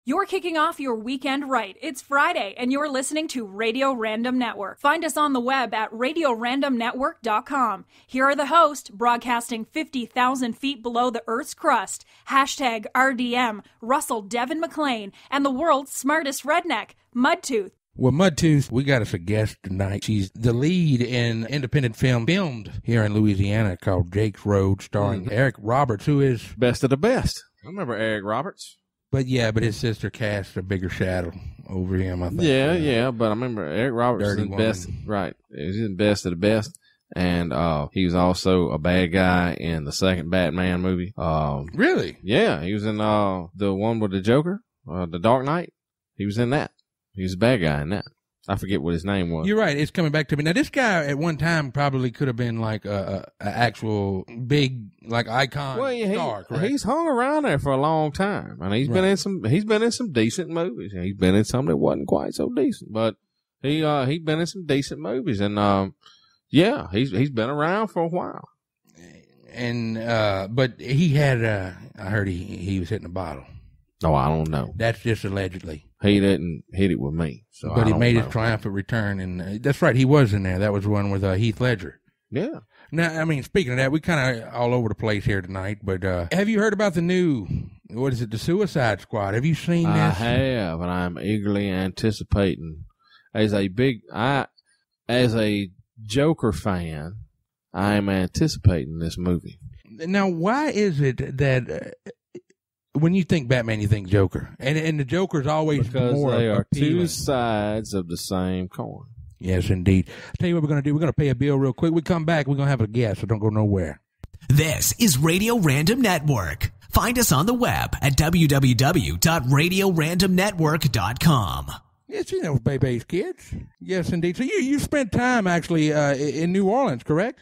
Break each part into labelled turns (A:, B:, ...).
A: You're kicking off your weekend right. It's Friday, and you're listening to Radio Random Network. Find us on the web at radiorandomnetwork.com. Here are the hosts, broadcasting 50,000 feet below the Earth's crust, hashtag RDM, Russell Devin McLain, and the world's smartest redneck, Mudtooth.
B: Well, Mudtooth, we got us a guest tonight. She's the lead in an independent film filmed here in Louisiana called Jake's Road, starring Eric Roberts, who is...
C: best of the best. I remember Eric Roberts.
B: But his sister cast a bigger shadow over him, I think.
C: Yeah, but I remember Eric Roberts
B: Dirty
C: is the best. Right. He's the best of the best. And he was also a bad guy in the second Batman movie.
B: Really?
C: Yeah, he was in the one with the Joker, The Dark Knight. He was in that. He was a bad guy in that. I forget what his name was.
B: You're right. It's coming back to me. Now, this guy at one time probably could have been like a actual big icon star, correct?
C: He's hung around there for a long time. And he's been in some decent movies. He's been in some that wasn't quite so decent, but he's been in some decent movies. And he's been around for a while.
B: And but he had I heard he was hitting a bottle.
C: Oh, I don't know.
B: That's just allegedly.
C: He didn't hit it with me. So
B: but he made his triumphant return, and that's right, he was in there. That was one with Heath Ledger.
C: Yeah.
B: Now, I mean, speaking of that, we kind of all over the place here tonight, but have you heard about the new, what is it, the Suicide Squad? Have you seen this?
C: I have, and I'm eagerly anticipating. As a Joker fan, I'm anticipating this movie.
B: Now, why is it that... when you think Batman, you think Joker. And the Joker's always
C: because
B: more
C: they are
B: appealing.
C: two sides of the same coin.
B: Yes, indeed. I'll tell you what we're going to do. We're going to pay a bill real quick. We come back, we're going to have a guest, so don't go nowhere.
D: This is Radio Random Network. Find us on the web at www.radiorandomnetwork.com.
B: Yes, you know, Bebe's kids. Yes, indeed. So you spent time, actually, in New Orleans, correct?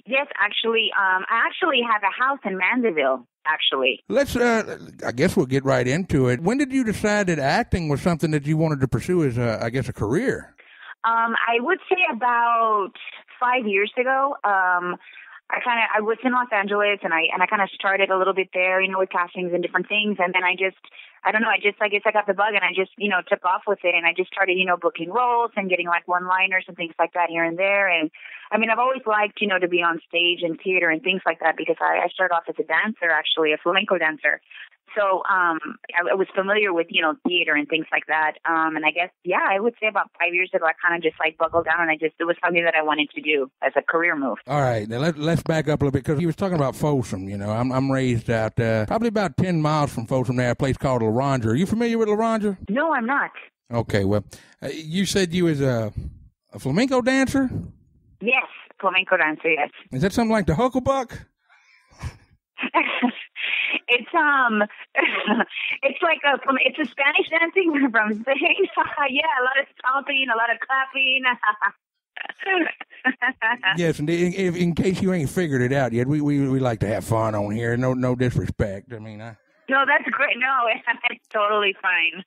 E: Yes, actually. I actually have a house in Mandeville. Actually,
B: let's. I guess we'll get right into it. When did you decide that acting was something that you wanted to pursue as, a career?
E: I would say about 5 years ago. I was in Los Angeles, and I kind of started a little bit there, with castings and different things, and then I guess I got the bug, and I just, took off with it, and I just started, booking roles and getting like one-liners and things like that here and there, and I mean, I've always liked, to be on stage and theater and things like that because I started off as a dancer, actually, a flamenco dancer. So I was familiar with, theater and things like that. And I guess, I would say about 5 years ago, I kind of just buckled down and it was something that I wanted to do as a career move.
B: All right. Now let's back up a little bit because he was talking about Folsom. I'm raised out probably about 10 miles from Folsom there, a place called La Ronja. Are you familiar with La Ronja?
E: No, I'm not.
B: Okay. Well, you said you was a flamenco dancer?
E: Yes, flamenco dancer, yes.
B: Is that something like the Hucklebuck?
E: It's it's like it's a Spanish dancing from Spain. Yeah, a lot of stomping, a lot of clapping.
B: Yes, and in case you ain't figured it out yet, we like to have fun on here. No disrespect. I mean,
E: no, that's great. No, it's totally fine.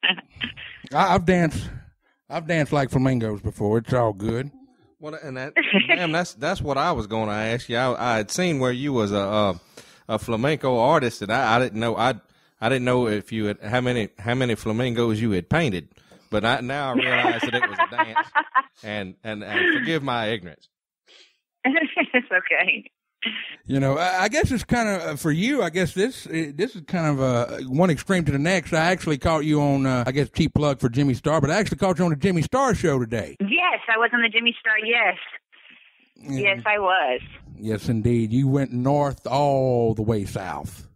B: I've danced like flamingos before. It's all good.
C: Well, and that's what I was going to ask you. I had seen where you was a flamenco artist, and I didn't know. I didn't know if you had how many flamingos you had painted, but now I realize that it was a dance. And forgive my ignorance.
E: It's okay.
B: I guess it's kind of for you. I guess this is kind of one extreme to the next. I actually caught you on, I guess, cheap plug for Jimmy Star, but I actually caught you on the Jimmy Star show today.
E: Yes, I was on the Jimmy Star. Yes, yeah. Yes, I was.
B: Yes, indeed. You went north all the way south.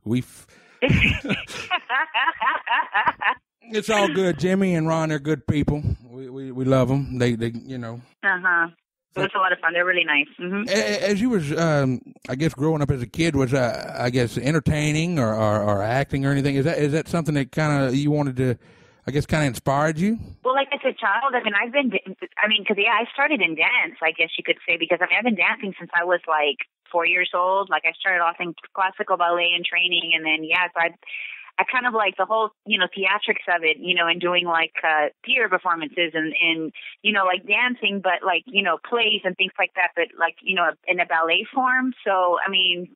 B: It's all good. Jimmy and Ron, they're good people. We love them. They
E: It was a lot of fun. They're really nice. Mm-hmm.
B: As you was, I guess, growing up as a kid, was I guess entertaining or acting or anything? Is that something that kind of you wanted to, I guess, kind of inspired you?
E: Well, like as a child, I started in dance, I guess you could say, because I've been dancing since I was like 4 years old. Like I started off in classical ballet and training, and then so I kind of like the whole, theatrics of it, and doing like theater performances and like dancing, but like, plays and things like that, but like, in a ballet form. So, I mean,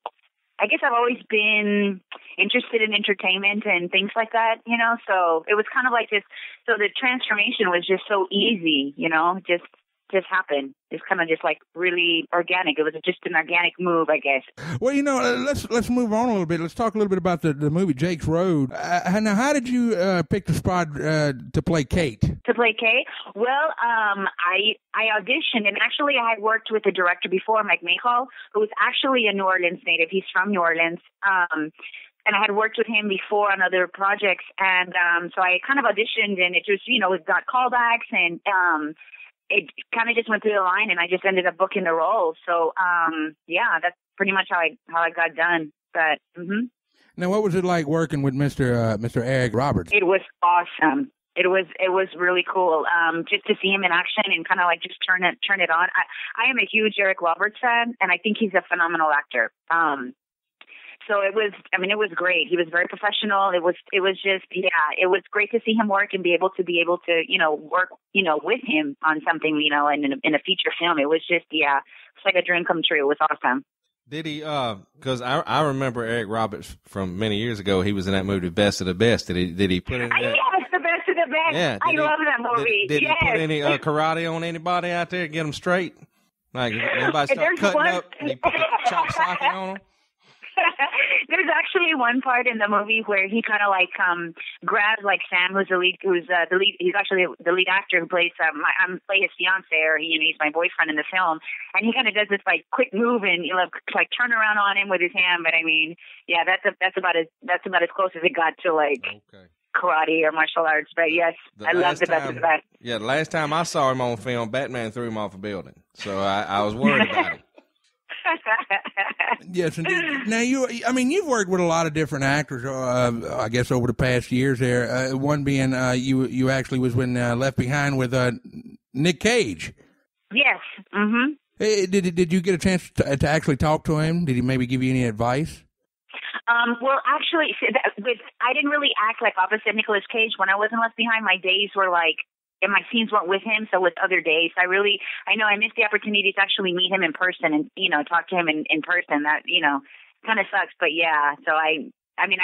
E: I guess I've always been interested in entertainment and things like that, you know, so it was kind of like this. So the transformation was just so easy, you know, just happened. It's kind of just like really organic. It was just an organic move, I guess.
B: Well, you know, let's move on a little bit. Let's talk a little bit about the movie Jake's Road. Now, how did you pick the spot to play Kate?
E: To play Kate? Well, I auditioned, and actually I had worked with a director before, Mike Mayhall, who was actually a New Orleans native. He's from New Orleans. And I had worked with him before on other projects, and so I kind of auditioned, and it just, you know, it got callbacks, and it kind of just went through the line, and I just ended up booking the role. So, yeah, that's pretty much how I got done. But
B: Now, what was it like working with Mr. Eric Roberts?
E: It was awesome. It was really cool. Just to see him in action and kind of like just turn it on. I am a huge Eric Roberts fan, and I think he's a phenomenal actor. So it was great. He was very professional. It was just, yeah, it was great to see him work and be able to, you know, work, you know, with him on something, you know, in a feature film. It was just, yeah, it's like a dream come true. It was awesome.
C: Did he, cause I remember Eric Roberts from many years ago. He was in that movie, Best of the Best. Did he put in that?
E: Yes, The Best of the Best.
C: Yeah,
E: I love that movie.
C: Did
E: yes.
C: he put any karate on anybody out there, get them straight? Like, everybody start cutting up and he put the chop socket on them?
E: There's actually one part in the movie where he kind of like grabs like Sam, who's the lead. He's actually the lead actor who plays. I'm play his fiance, or he's my boyfriend in the film, and he kind of does this like quick move and like turn around on him with his hand. But I mean, yeah, that's about as close as it got to like karate or martial arts. But yes, I love the Best of the Best.
C: Yeah, the last time I saw him on film, Batman threw him off a building, so I was worried about him.
B: Yes, indeed. Now, you've worked with a lot of different actors, I guess, over the past years there. One being you actually was when Left Behind with Nick Cage.
E: Yes. Mm-hmm.
B: Hey, did you get a chance to actually talk to him? Did he maybe give you any advice?
E: Well, actually, I didn't really act like opposite Nicolas Cage when I was in Left Behind. My days were like, and my scenes weren't with him, so with other days. I know I missed the opportunity to actually meet him in person and, you know, talk to him in person. That, you know, kind of sucks, but yeah. So I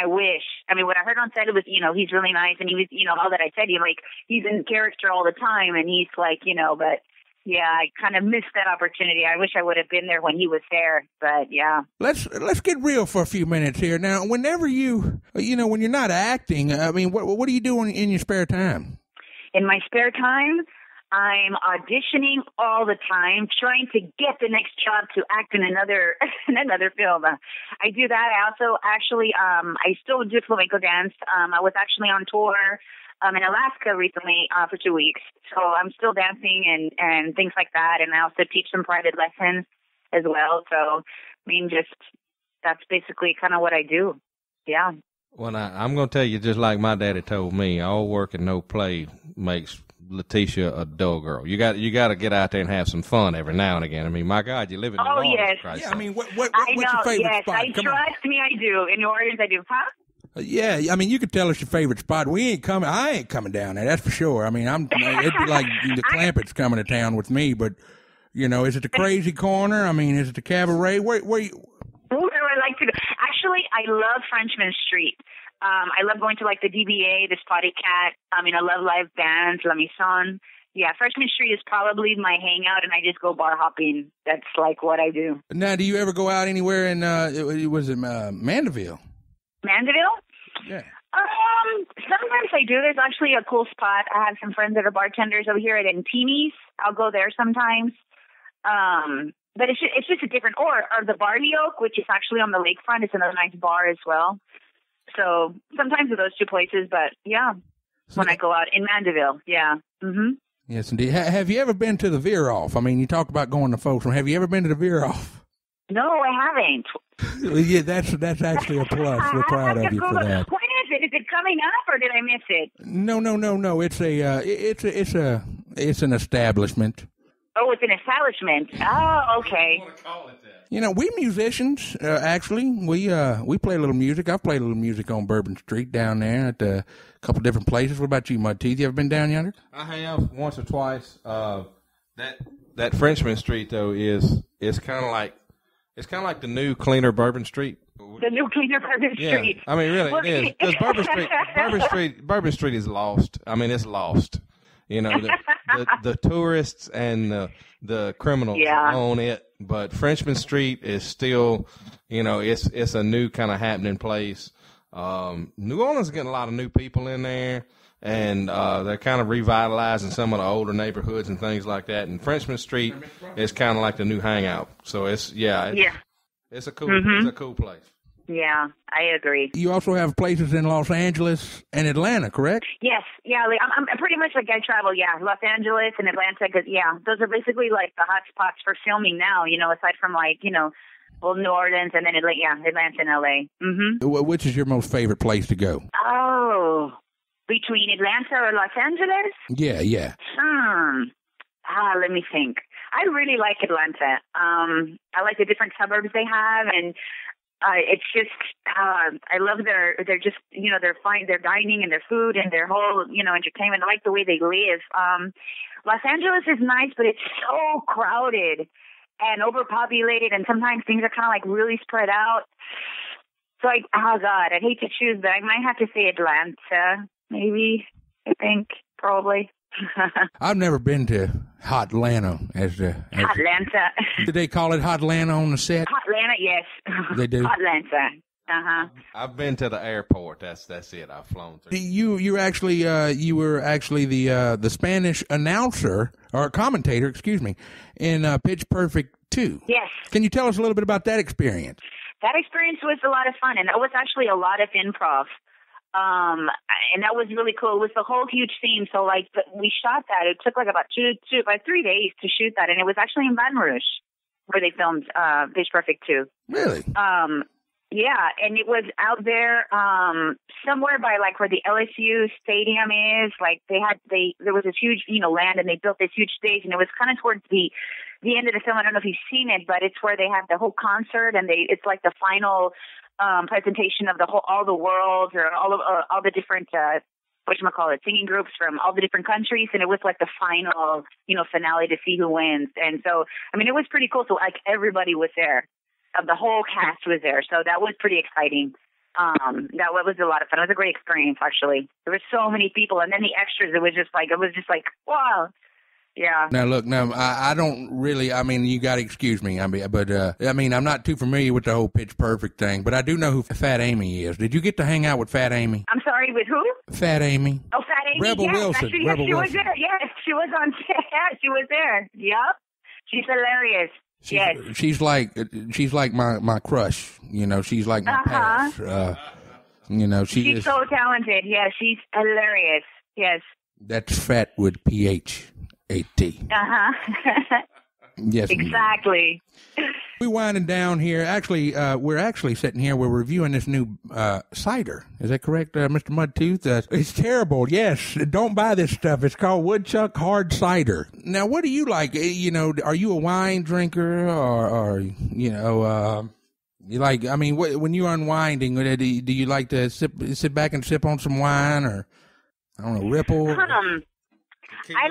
E: wish. I mean, what I heard on set, it was, you know, he's really nice, and he was, you know, all that I said, he's in character all the time, and he's like, you know, but yeah, I kind of missed that opportunity. I wish I would have been there when he was there, but yeah. Let's
B: get real for a few minutes here. Now, whenever when you're not acting, I mean, what do you do in your spare time?
E: In my spare time, I'm auditioning all the time, trying to get the next job to act in another film. I do that. I also actually, I still do flamenco dance. I was actually on tour in Alaska recently for 2 weeks, so I'm still dancing and things like that. And I also teach some private lessons as well. So, I mean, that's basically kind of what I do. Yeah.
C: Well, I'm going to tell you, just like my daddy told me, all work and no play makes Leticia a dull girl. You got to get out there and have some fun every now and again. I mean, my God, you live in New Orleans.
E: Yes.
C: Christ.
B: Yeah, I mean, what's your favorite spot?
E: Trust me, I do. In New Orleans, I do. Huh?
B: Yeah, I mean, you could tell us your favorite spot. I ain't coming down there, that's for sure. I mean, it'd be like the Clampetts coming to town with me, but, you know, is it the Crazy Corner? I mean, is it the Cabaret? Where you...
E: Where I like to go. Actually, I love Frenchman Street. I love going to like the DBA, the Spotted Cat. I mean, I love live bands, La Maison. Yeah, Frenchman Street is probably my hangout, and I just go bar hopping. That's like what I do.
B: Now, do you ever go out anywhere in, was it Mandeville?
E: Mandeville?
B: Yeah.
E: Sometimes I do. There's actually a cool spot. I have some friends that are bartenders over here at Antini's. I'll go there sometimes. But it's just a different, or the Barley Oak, which is actually on the lakefront. It's another nice bar as well. So sometimes at those two places, but yeah, when I go out in Mandeville, yeah. Mm-hmm.
B: Yes, indeed. Have you ever been to the Veer Off? I mean, you talk about going to folks. Have you ever been to the Veer Off?
E: No, I haven't.
B: Yeah, that's actually a plus. We're proud of you for that.
E: When is it? Is it coming up, or did I miss it?
B: No. It's an establishment.
E: Oh, it's an establishment. Oh, okay.
B: You know, we musicians, actually, we play a little music. I've played a little music on Bourbon Street down there at a couple different places. What about you, Mudtooth? You ever been down yonder?
C: I have once or twice. That Frenchman Street though is kind of like the new cleaner Bourbon Street.
E: The new cleaner Bourbon Street.
C: I mean, really, it is. Because Bourbon Street is lost. I mean, it's lost. You know, the tourists and the criminals own it, but Frenchman Street is still, you know, it's a new kind of happening place. New Orleans is getting a lot of new people in there, and they're kind of revitalizing some of the older neighborhoods and things like that. And Frenchman Street is kind of like the new hangout. So it's a cool place.
E: Yeah, I agree.
B: You also have places in Los Angeles and Atlanta, correct?
E: Yes, yeah. Like, I'm pretty much like I travel. Yeah, Los Angeles and Atlanta. Cause, those are basically like the hot spots for filming now. You know, aside from like New Orleans and then Atlanta and LA. Mm-hmm.
B: Which is your most favorite place to go?
E: Oh, between Atlanta or Los Angeles?
B: Yeah.
E: Let me think. I really like Atlanta. I like the different suburbs they have, and it's just I love their just their dining and their food and their whole entertainment. I like the way they live. Los Angeles is nice, but it's so crowded and overpopulated, and sometimes things are kind of like really spread out. So I'd hate to choose, but I might have to say Atlanta, maybe. I think probably.
B: I've never been to Hotlanta
E: Hotlanta.
B: Did they call it Hotlanta on the set?
E: Hotlanta, yes.
B: They do.
E: Hotlanta.
C: I've been to the airport. That's it. I've flown through.
B: You were actually the Spanish announcer or commentator, excuse me, in Pitch Perfect 2.
E: Yes.
B: Can you tell us a little bit about that experience?
E: That experience was a lot of fun, and that was actually a lot of improv. And that was really cool. It was the whole huge scene. So we shot that. It took like about 3 days to shoot that. And it was actually in Baton Rouge where they filmed, Pitch Perfect 2.
B: Really?
E: Yeah. And it was out there, somewhere by like where the LSU stadium is. Like there was this huge, land, and they built this huge stage, and it was kind of towards the end of the film. I don't know if you've seen it, but it's where they have the whole concert, and it's like the final, presentation of all the worlds, or all the different singing groups from all the different countries, and it was like the final finale to see who wins. And so I mean, it was pretty cool. So like everybody was there, the whole cast was there, so that was pretty exciting. That was a lot of fun. It was a great experience, actually. There were so many people, and then the extras, it was just like wow. Yeah.
B: Now, look, I don't really, I mean, you got to excuse me. I'm not too familiar with the whole Pitch Perfect thing, but I do know who Fat Amy is. Did you get to hang out with Fat Amy?
E: I'm sorry, with who?
B: Fat Amy.
E: Oh, Fat Amy.
B: Rebel Wilson.
E: Actually, yes, she was there. Yes, she was on set. Yeah, she was there. Yep. She's hilarious. Yes.
B: She's like my crush. She's like my Paris. She's
E: so talented. Yeah, she's hilarious. Yes.
B: That's fat with PH. A-T. Yes.
E: Exactly.
B: We're winding down here. Actually, we're actually sitting here. We're reviewing this new cider. Is that correct, Mr. Mudtooth? It's terrible. Yes. Don't buy this stuff. It's called Woodchuck Hard Cider. Now, what do you like? Are you a wine drinker or you like, I mean, when you're unwinding, do you like to sit back and sip on some wine, or, I don't know, Ripple?
E: I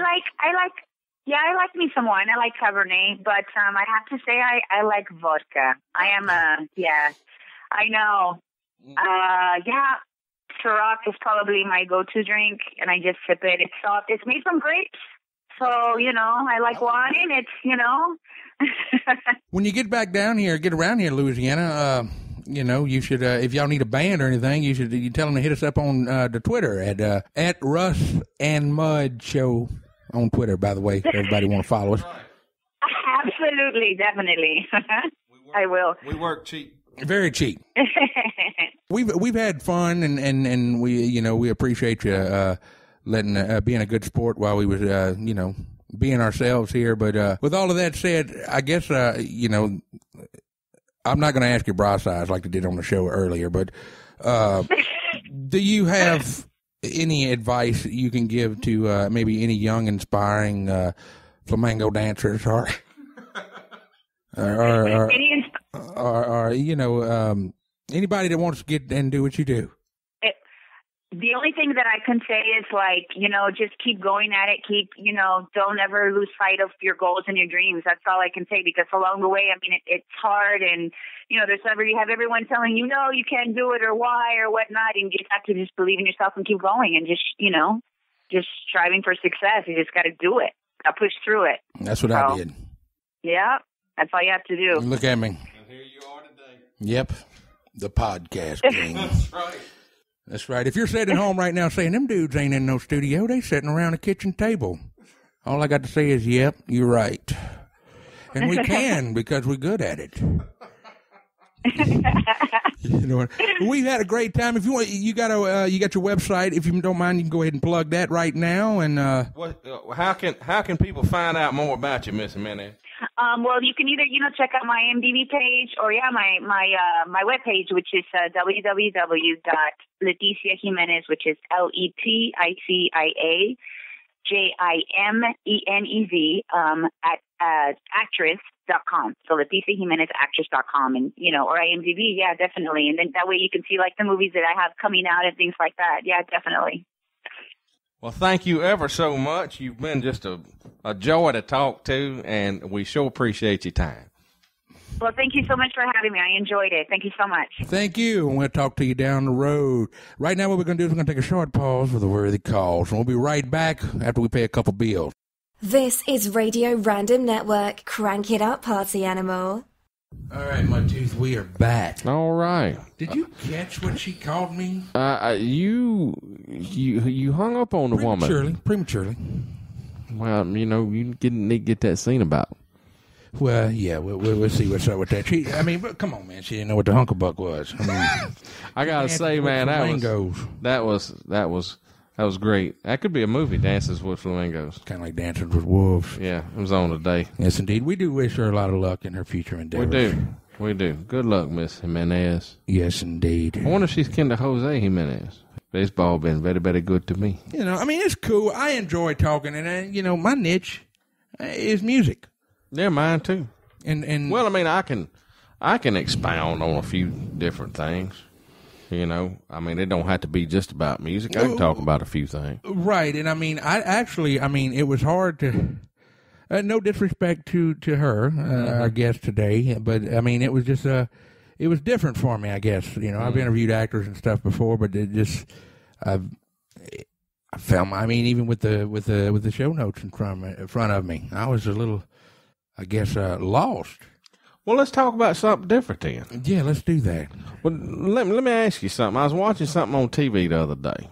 E: like me some wine. I like Cabernet, but I have to say I like vodka. I know. Ciroc is probably my go-to drink, and I just sip it. It's soft. It's made from grapes, so, I like wine. It's,
B: When you get around here, Louisiana, you should, if y'all need a band or anything, you tell them to hit us up on the Twitter at Russ and Mud Show on Twitter, by the way, if everybody want to follow us.
E: Absolutely, definitely. I will.
C: We work cheap.
B: Very cheap. We've had fun, and we appreciate you letting being a good sport while we was being ourselves here. But with all of that said, I guess I'm not going to ask your bra size like I did on the show earlier, but do you have any advice that you can give to maybe any young, inspiring flamenco dancers, or anybody that wants to get and do what you do?
E: The only thing that I can say is, like, you know, just keep going at it. Don't ever lose sight of your goals and your dreams. That's all I can say, because along the way, I mean, it's hard, and, you know, you have everyone telling you, no, you can't do it, or why, or whatnot, and you just have to just believe in yourself and keep going, and just striving for success. You just got to do it. Got to push through it.
B: That's what I did.
E: Yeah, that's all you have to do.
B: Look at me.
C: And here you are today.
B: Yep, the podcast king.
C: That's right.
B: That's right. If you're sitting at home right now saying, them dudes ain't in no studio, they sitting around a kitchen table. All I got to say is, yep, you're right. And we can, because we're good at it. You know what? We've had a great time. If you want, you got your website. If you don't mind, you can go ahead and plug that right now. And
C: how can people find out more about you, Miss Jimenez?
E: Well, you can either check out my IMDb page, or my webpage, which is www.Leticia Jimenez, which is LETICIA JIMENEZ at actress.com. So Leticia Jimenez actress.com, and or IMDb, yeah, definitely. And then that way you can see like the movies that I have coming out and things like that. Yeah, definitely.
C: Well, thank you ever so much. You've been just a joy to talk to, and we sure appreciate your time.
E: Well, thank you so much for having me. I enjoyed it. Thank you so much.
B: Thank you. And we'll talk to you down the road. Right now, what we're going to do is we're going to take a short pause for the worthy cause. And we'll be right back after we pay a couple bills.
F: This is Radio Random Network. Crank it up, party animal.
B: All right, Mudtooth, we are back.
C: All right.
B: Did you catch what she called me?
C: You hung up on the woman.
B: Prematurely.
C: Well, you need to get that scene about.
B: Well, yeah, we'll see what's up with that. But come on, man. She didn't know what the hunkabuck was.
C: I gotta say, man, that was great. That could be a movie, Dances with Flamingos.
B: Kind of like Dancing with Wolves.
C: Yeah, it was on today.
B: Yes, indeed. We do wish her a lot of luck in her future endeavors.
C: We do. Good luck, Miss Jimenez.
B: Yes, indeed.
C: I wonder if she's kin to Jose Jimenez. Baseball been very, very good to me.
B: It's cool. I enjoy talking, and my niche is music.
C: Yeah, mine too.
B: And
C: well, I can expound on a few different things. It don't have to be just about music. I can talk about a few things.
B: Right, and it was hard to. No disrespect to her, our guest today, but it was just it was different for me. I guess I've interviewed actors and stuff before, but it just I found even with the show notes in front of me, I was a little. I guess, lost.
C: Well, let's talk about something different then.
B: Yeah, let's do that.
C: Well, let me ask you something. I was watching something on TV the other day.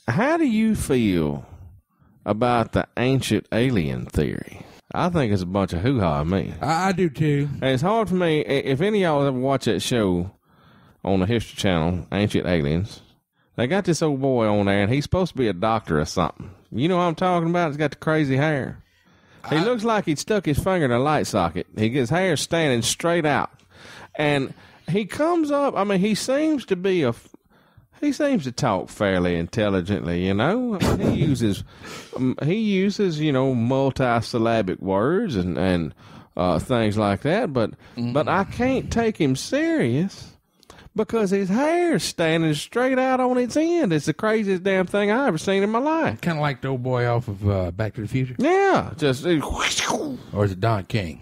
C: How do you feel about the ancient alien theory? I think it's a bunch of hoo-ha, me.
B: I do, too.
C: And it's hard for me. If any of y'all ever watch that show on the History Channel, Ancient Aliens, they got this old boy on there, and he's supposed to be a doctor or something. You know what I'm talking about? He's got the crazy hair. He looks like he'd stuck his finger in a light socket. His hair standing straight out. And he comes up, he seems to talk fairly intelligently, He uses multisyllabic words and things like that, but I can't take him serious because his hair's standing straight out on its end. It's the craziest damn thing I ever seen in my life.
B: Kind of like the old boy off of Back to the Future?
C: Yeah.
B: Or is it Don King?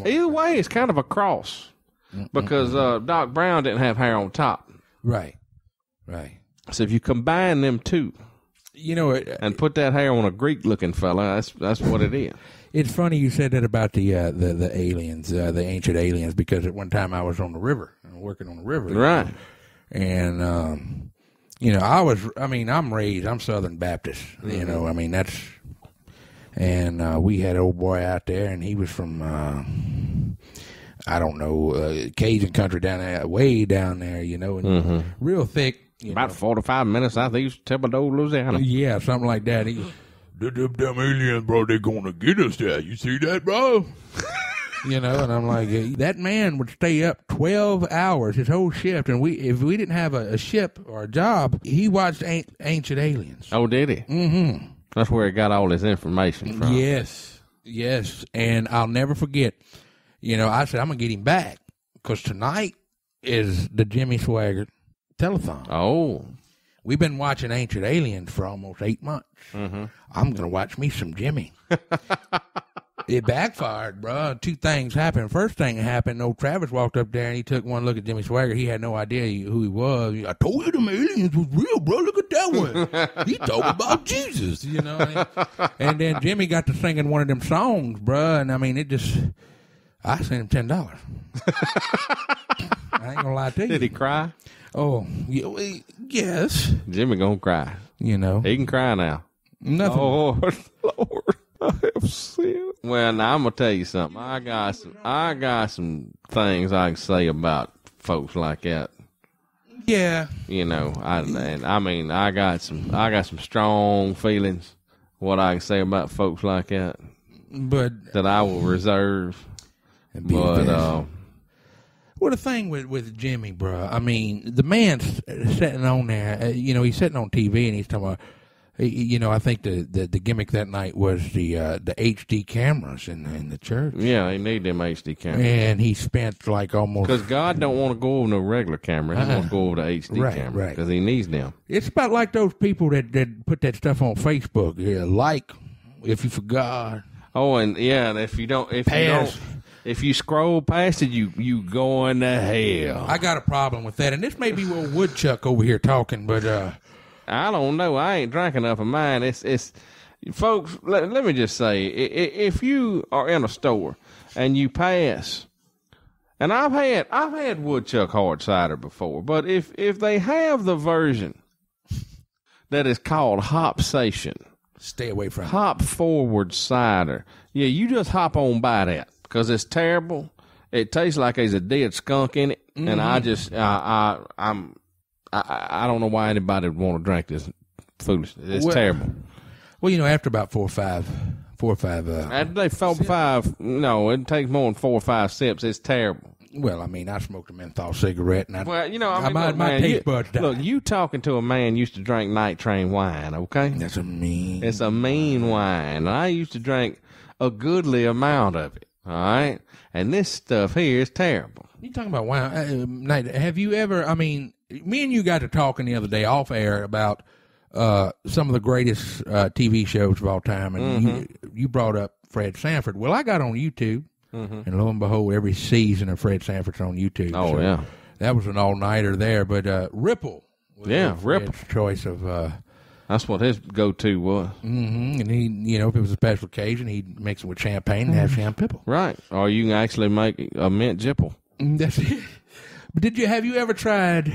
C: Either way, it's kind of a cross. Because Doc Brown didn't have hair on top.
B: Right.
C: So if you combine them two, and put that hair on a Greek-looking fella, that's what it is.
B: It's funny you said that about the aliens, the ancient aliens, because at one time I was on the river, working on the river.
C: Right.
B: And, I'm Southern Baptist, that's, and we had an old boy out there, and he was from, Cajun country down there, way down there, and real thick.
C: About 45 minutes southeast Thibodaux, Louisiana.
B: Yeah, something like that. He goes, them aliens, bro, they're going to get us there. You see that, bro? And I'm like, that man would stay up 12 hours, his whole shift, and if we didn't have a ship or a job, he watched Ancient Aliens.
C: Oh, did he?
B: Mm-hmm.
C: That's where he got all his information from.
B: Yes, and I'll never forget, I said, I'm going to get him back, because tonight is the Jimmy Swaggart telethon.
C: Oh.
B: we've been watching Ancient Aliens for almost 8 months.
C: Mm-hmm.
B: I'm going to watch me some Jimmy. It backfired, bro. 2 things happened. First thing that happened, old Travis walked up there and he took one look at Jimmy Swagger. He had no idea who he was. I told you them aliens was real, bro. Look at that one. He talking about Jesus, you know. And then Jimmy got to singing one of them songs, bro. And I mean, I sent him $10. I ain't gonna lie to you.
C: Did he cry?
B: Oh, yes.
C: Jimmy gonna cry.
B: You know,
C: He can cry now.
B: nothing.
C: Oh, Lord, I have sinned. Well, now I'm gonna tell you something. I got some things I can say about folks like that.
B: Yeah,
C: You know, I got some strong feelings. What I can say about folks like that
B: but
C: I will reserve.
B: be
C: But
B: fair. Well, the thing with Jimmy, bro, I mean, the man's sitting on there, he's sitting on TV and he's talking about, I think the gimmick that night was the HD cameras in the church.
C: yeah, they need them HD cameras.
B: And he spent like almost...
C: Because God don't want to go over no regular camera. He wants to go over the HD camera.
B: Right.
C: Because he needs them.
B: It's about like those people that put that stuff on Facebook. Yeah, like, if you forgot.
C: Oh, and yeah, if you scroll past it, you going to hell.
B: I got a problem with that. And this may be Will Woodchuck over here talking, but...
C: I don't know. I ain't drank enough of mine. It's folks. Let me just say, if you are in a store and you pass, and I've had Woodchuck hard cider before, but if they have the version that is called Hopsation,
B: stay away from it.
C: Hop Forward cider, yeah, you just hop on by that because it's terrible. It tastes like there's a dead skunk in it, and I don't know why anybody would want to drink this foolishness. It's terrible.
B: Well, after about 4 or 5.
C: After they 4 or 5, no, it takes more than 4 or 5 sips. It's terrible.
B: Well, I mean, I smoked a menthol cigarette, and
C: my
B: taste buds died.
C: Look, you talking to a man used to drink Night Train wine, okay?
B: That's mean.
C: It's a mean wine. And I used to drink a goodly amount of it, all right? And this stuff here is terrible.
B: You talking about wine? Have you ever? I mean, me and you got to talking the other day off air about some of the greatest TV shows of all time, and you brought up Fred Sanford. Well, I got on YouTube, and lo and behold, every season of Fred Sanford's on YouTube.
C: Oh, so yeah.
B: That was an all-nighter there, but Ripple was Ripple's choice of...
C: that's what his go-to was.
B: Mm-hmm. And he, if it was a special occasion, he'd mix it with champagne and have champipple.
C: Right. Or you can actually make a mint jipple.
B: That's it. But have you ever tried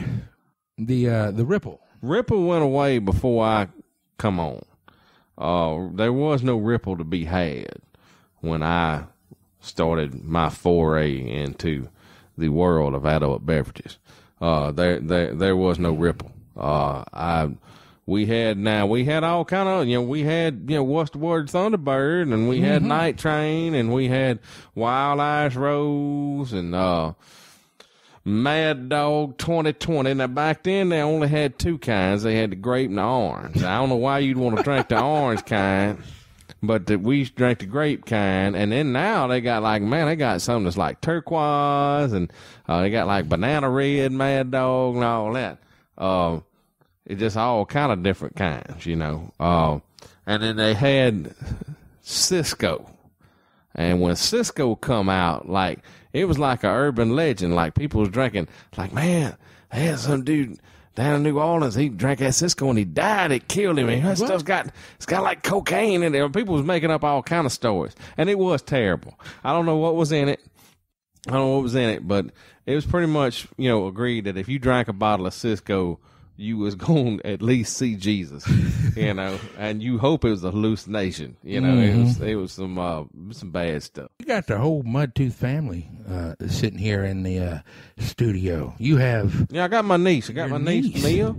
B: the Ripple?
C: Ripple went away before I come on. There was no Ripple to be had when I started my foray into the world of adult beverages. There was no Ripple. We had all kind of, we had, what's the word, Thunderbird, and we had Night Train, and we had Wild Ice Rose, and Mad Dog 2020. Now, back then, they only had 2 kinds. They had the grape and the orange. I don't know why you'd want to drink the orange kind, but we used to drink the grape kind. And then now they got they got something that's like turquoise, and they got like banana red Mad Dog and all that. It's just all kind of different kinds, and then they had Cisco. And when Cisco come out, it was like an urban legend. Like, people was drinking, man, they had some dude down in New Orleans, he drank that Cisco and he died. It killed him. And that stuff's got like cocaine in there. People was making up all kind of stories. And it was terrible. I don't know what was in it. But it was pretty much, agreed that if you drank a bottle of Cisco, you was going to at least see Jesus, and you hope it was a hallucination. It was some bad stuff.
B: You got the whole Mudtooth family sitting here in the studio. You have...
C: Yeah, I got my niece. Niece, Mia.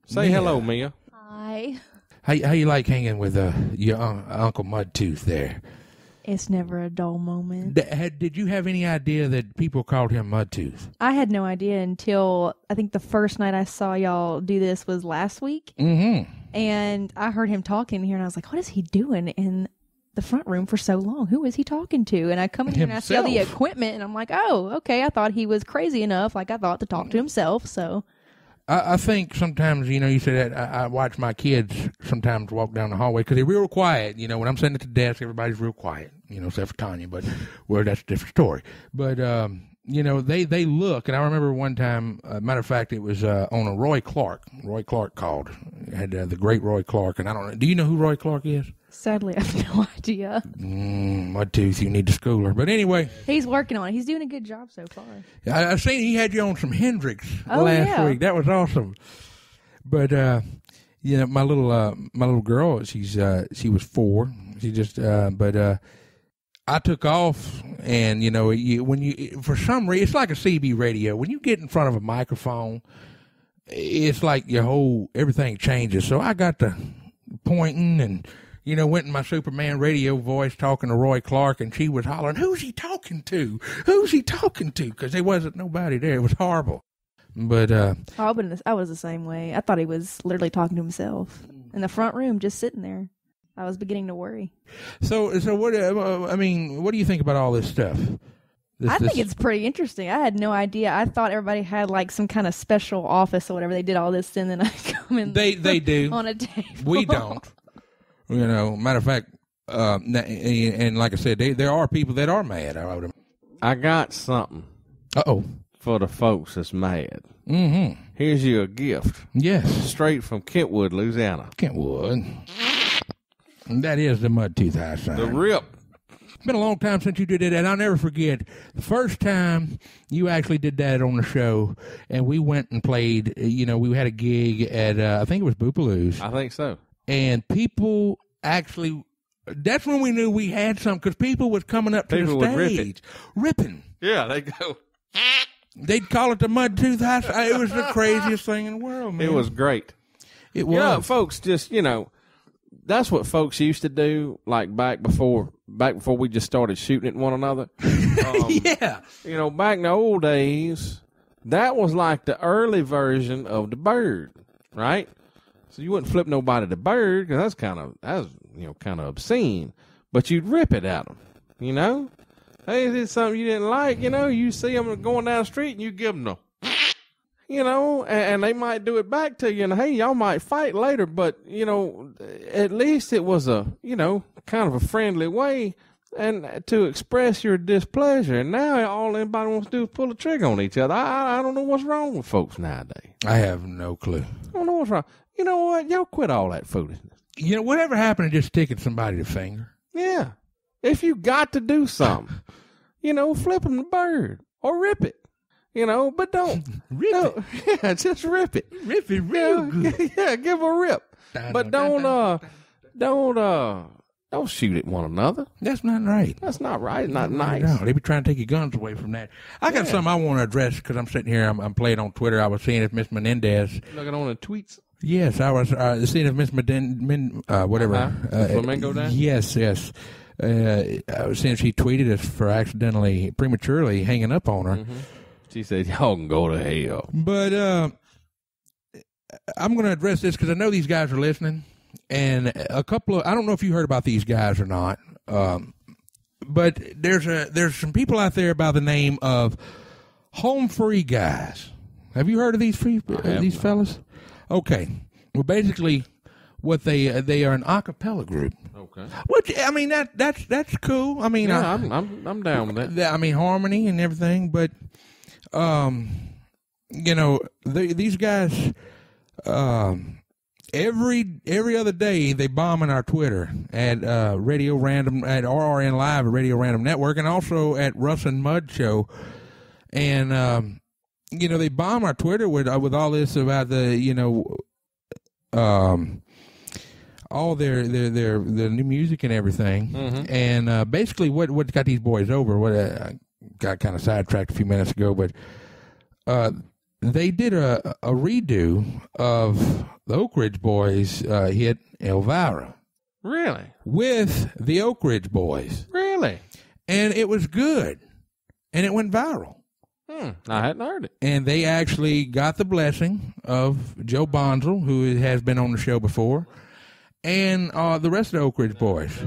C: Say
B: Mia.
C: hello, Mia.
G: Hi.
B: How you like hanging with your Uncle Mudtooth there?
G: It's never a dull moment.
B: Did you have any idea that people called him Mudtooth?
G: I had no idea until I think the first night I saw y'all do this was last week.
B: Mm-hmm.
G: And I heard him talking here, and I was like, what is he doing in the front room for so long? Who is he talking to? And I come in here and I see all the equipment, and I'm like, oh, okay. I thought he was crazy enough, I thought, to talk to himself, so...
B: I think sometimes, you said that I watch my kids sometimes walk down the hallway because they're real quiet. When I'm sitting at the desk, everybody's real quiet, except for Tanya, but that's a different story. But, they look, and I remember one time, matter of fact, it was on a Roy Clark. Roy Clark called. It had the great Roy Clark, and I don't know. Do you know who Roy Clark is?
G: Sadly, I have no idea.
B: Mudtooth, you need to school her. But anyway.
G: He's working on it. He's doing a good job so far.
B: I seen he had you on some Hendrix last week. That was awesome. But, my little girl, she was 4. She just, I took off, and, when you, for some reason, it's like a CB radio. When you get in front of a microphone, it's like everything changes. So I got to pointing and, went in my Superman radio voice talking to Roy Clark, and she was hollering, "Who's he talking to? Who's he talking to?" Because there wasn't nobody there. It was horrible. But
G: I was the same way. I thought he was literally talking to himself in the front room, just sitting there. I was beginning to worry.
B: So what? What do you think about all this stuff?
G: I think it's pretty interesting. I had no idea. I thought everybody had like some kind of special office or whatever. They did all this, and then I come in.
B: They do
G: on a table.
B: We don't. Matter of fact, and like I said, there are people that are mad.
C: I got something. For the folks that's mad.
B: Mm-hmm.
C: Here's you a gift.
B: Yes.
C: Straight from Kentwood, Louisiana.
B: Kentwood. That is the Mudtooth High sign.
C: The rip.
B: It's been a long time since you did that. I'll never forget the first time you actually did that on the show, and we went and played. We had a gig at I think it was Boopaloo's.
C: I think so.
B: And people actually, that's when we knew we had something, because people was coming up to the stage, ripping.
C: Yeah, they go.
B: They'd call it the Mudtooth High sign. It was the craziest thing in the world, man.
C: It was great.
B: It was.
C: Folks just, that's what folks used to do, like back before we just started shooting at one another.
B: Yeah.
C: Back in the old days, that was like the early version of the bird, right? So you wouldn't flip nobody the bird, because that's kind of obscene. But you'd rip it at them, Hey, is this something you didn't like? You see them going down the street and you give them and they might do it back to you, and hey, y'all might fight later, but, at least it was a, kind of a friendly way and to express your displeasure. And now all anybody wants to do is pull the trigger on each other. I don't know what's wrong with folks nowadays.
B: I have no clue.
C: I don't know what's wrong. You know what? Y'all quit all that foolishness.
B: Whatever happened to just sticking somebody the finger?
C: Yeah. If you got to do something, flip them the bird or rip it. But don't
B: rip it.
C: Yeah, just rip it.
B: Rip it real good.
C: Yeah, give a rip. But don't shoot at one another.
B: That's not right.
C: That's not right. Not nice.
B: No, they be trying to take your guns away from that. I got something I want to address, because I'm sitting here. I'm playing on Twitter. I was seeing if Miss Menendez.
C: Looking on the tweets.
B: Yes, I was seeing if Miss whatever.
C: Flamingo Dan?
B: Yes. I was seeing she tweeted us for accidentally, prematurely hanging up on her.
C: Mm-hmm. She said, "Y'all can go to hell."
B: But I'm going to address this because I know these guys are listening, and a couple of, I don't know if you heard about these guys or not, but there's some people out there by the name of Home Free Guys. Have you heard of these fellas? Okay, well, basically, what they are an a cappella group.
C: Okay.
B: Which, that's cool.
C: Yeah, I'm down with that.
B: Harmony and everything, but. These guys, every other day they bombing our Twitter at Radio Random, at RRN Live at Radio Random Network, and also at Russell and Mudtooth Show, and they bomb our Twitter with all this about the all their new music and everything,
C: mm-hmm.
B: and basically what got these boys over. Got kind of sidetracked a few minutes ago, but they did a redo of the Oak Ridge Boys hit Elvira.
C: Really?
B: With the Oak Ridge Boys.
C: Really?
B: And it was good. And it went viral.
C: I hadn't heard it.
B: And they actually got the blessing of Joe Bonzel, who has been on the show before, and the rest of the Oak Ridge Boys.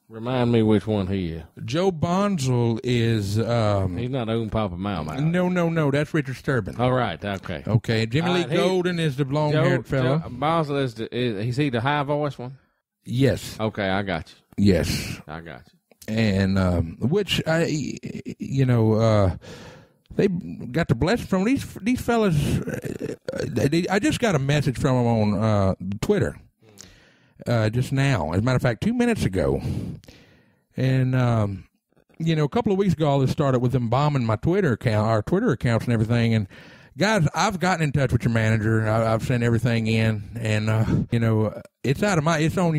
C: Remind me which one he is.
B: Joe Bonzel is...
C: he's not Oom Papa Mau.
B: No. That's Richard Sturban.
C: All right. Okay.
B: Okay. Jimmy Lee Golden is the blonde-haired fellow.
C: Bonzel is he the high voice one?
B: Yes.
C: Okay, I got you.
B: Yes.
C: I got you.
B: And which they got the blessing from these fellas. I just got a message from them on Twitter just now. As a matter of fact, 2 minutes ago, and a couple of weeks ago, all this started with them bombing my Twitter account, our Twitter accounts, and everything. And guys, I've gotten in touch with your manager. I've sent everything in, and it's out of it's on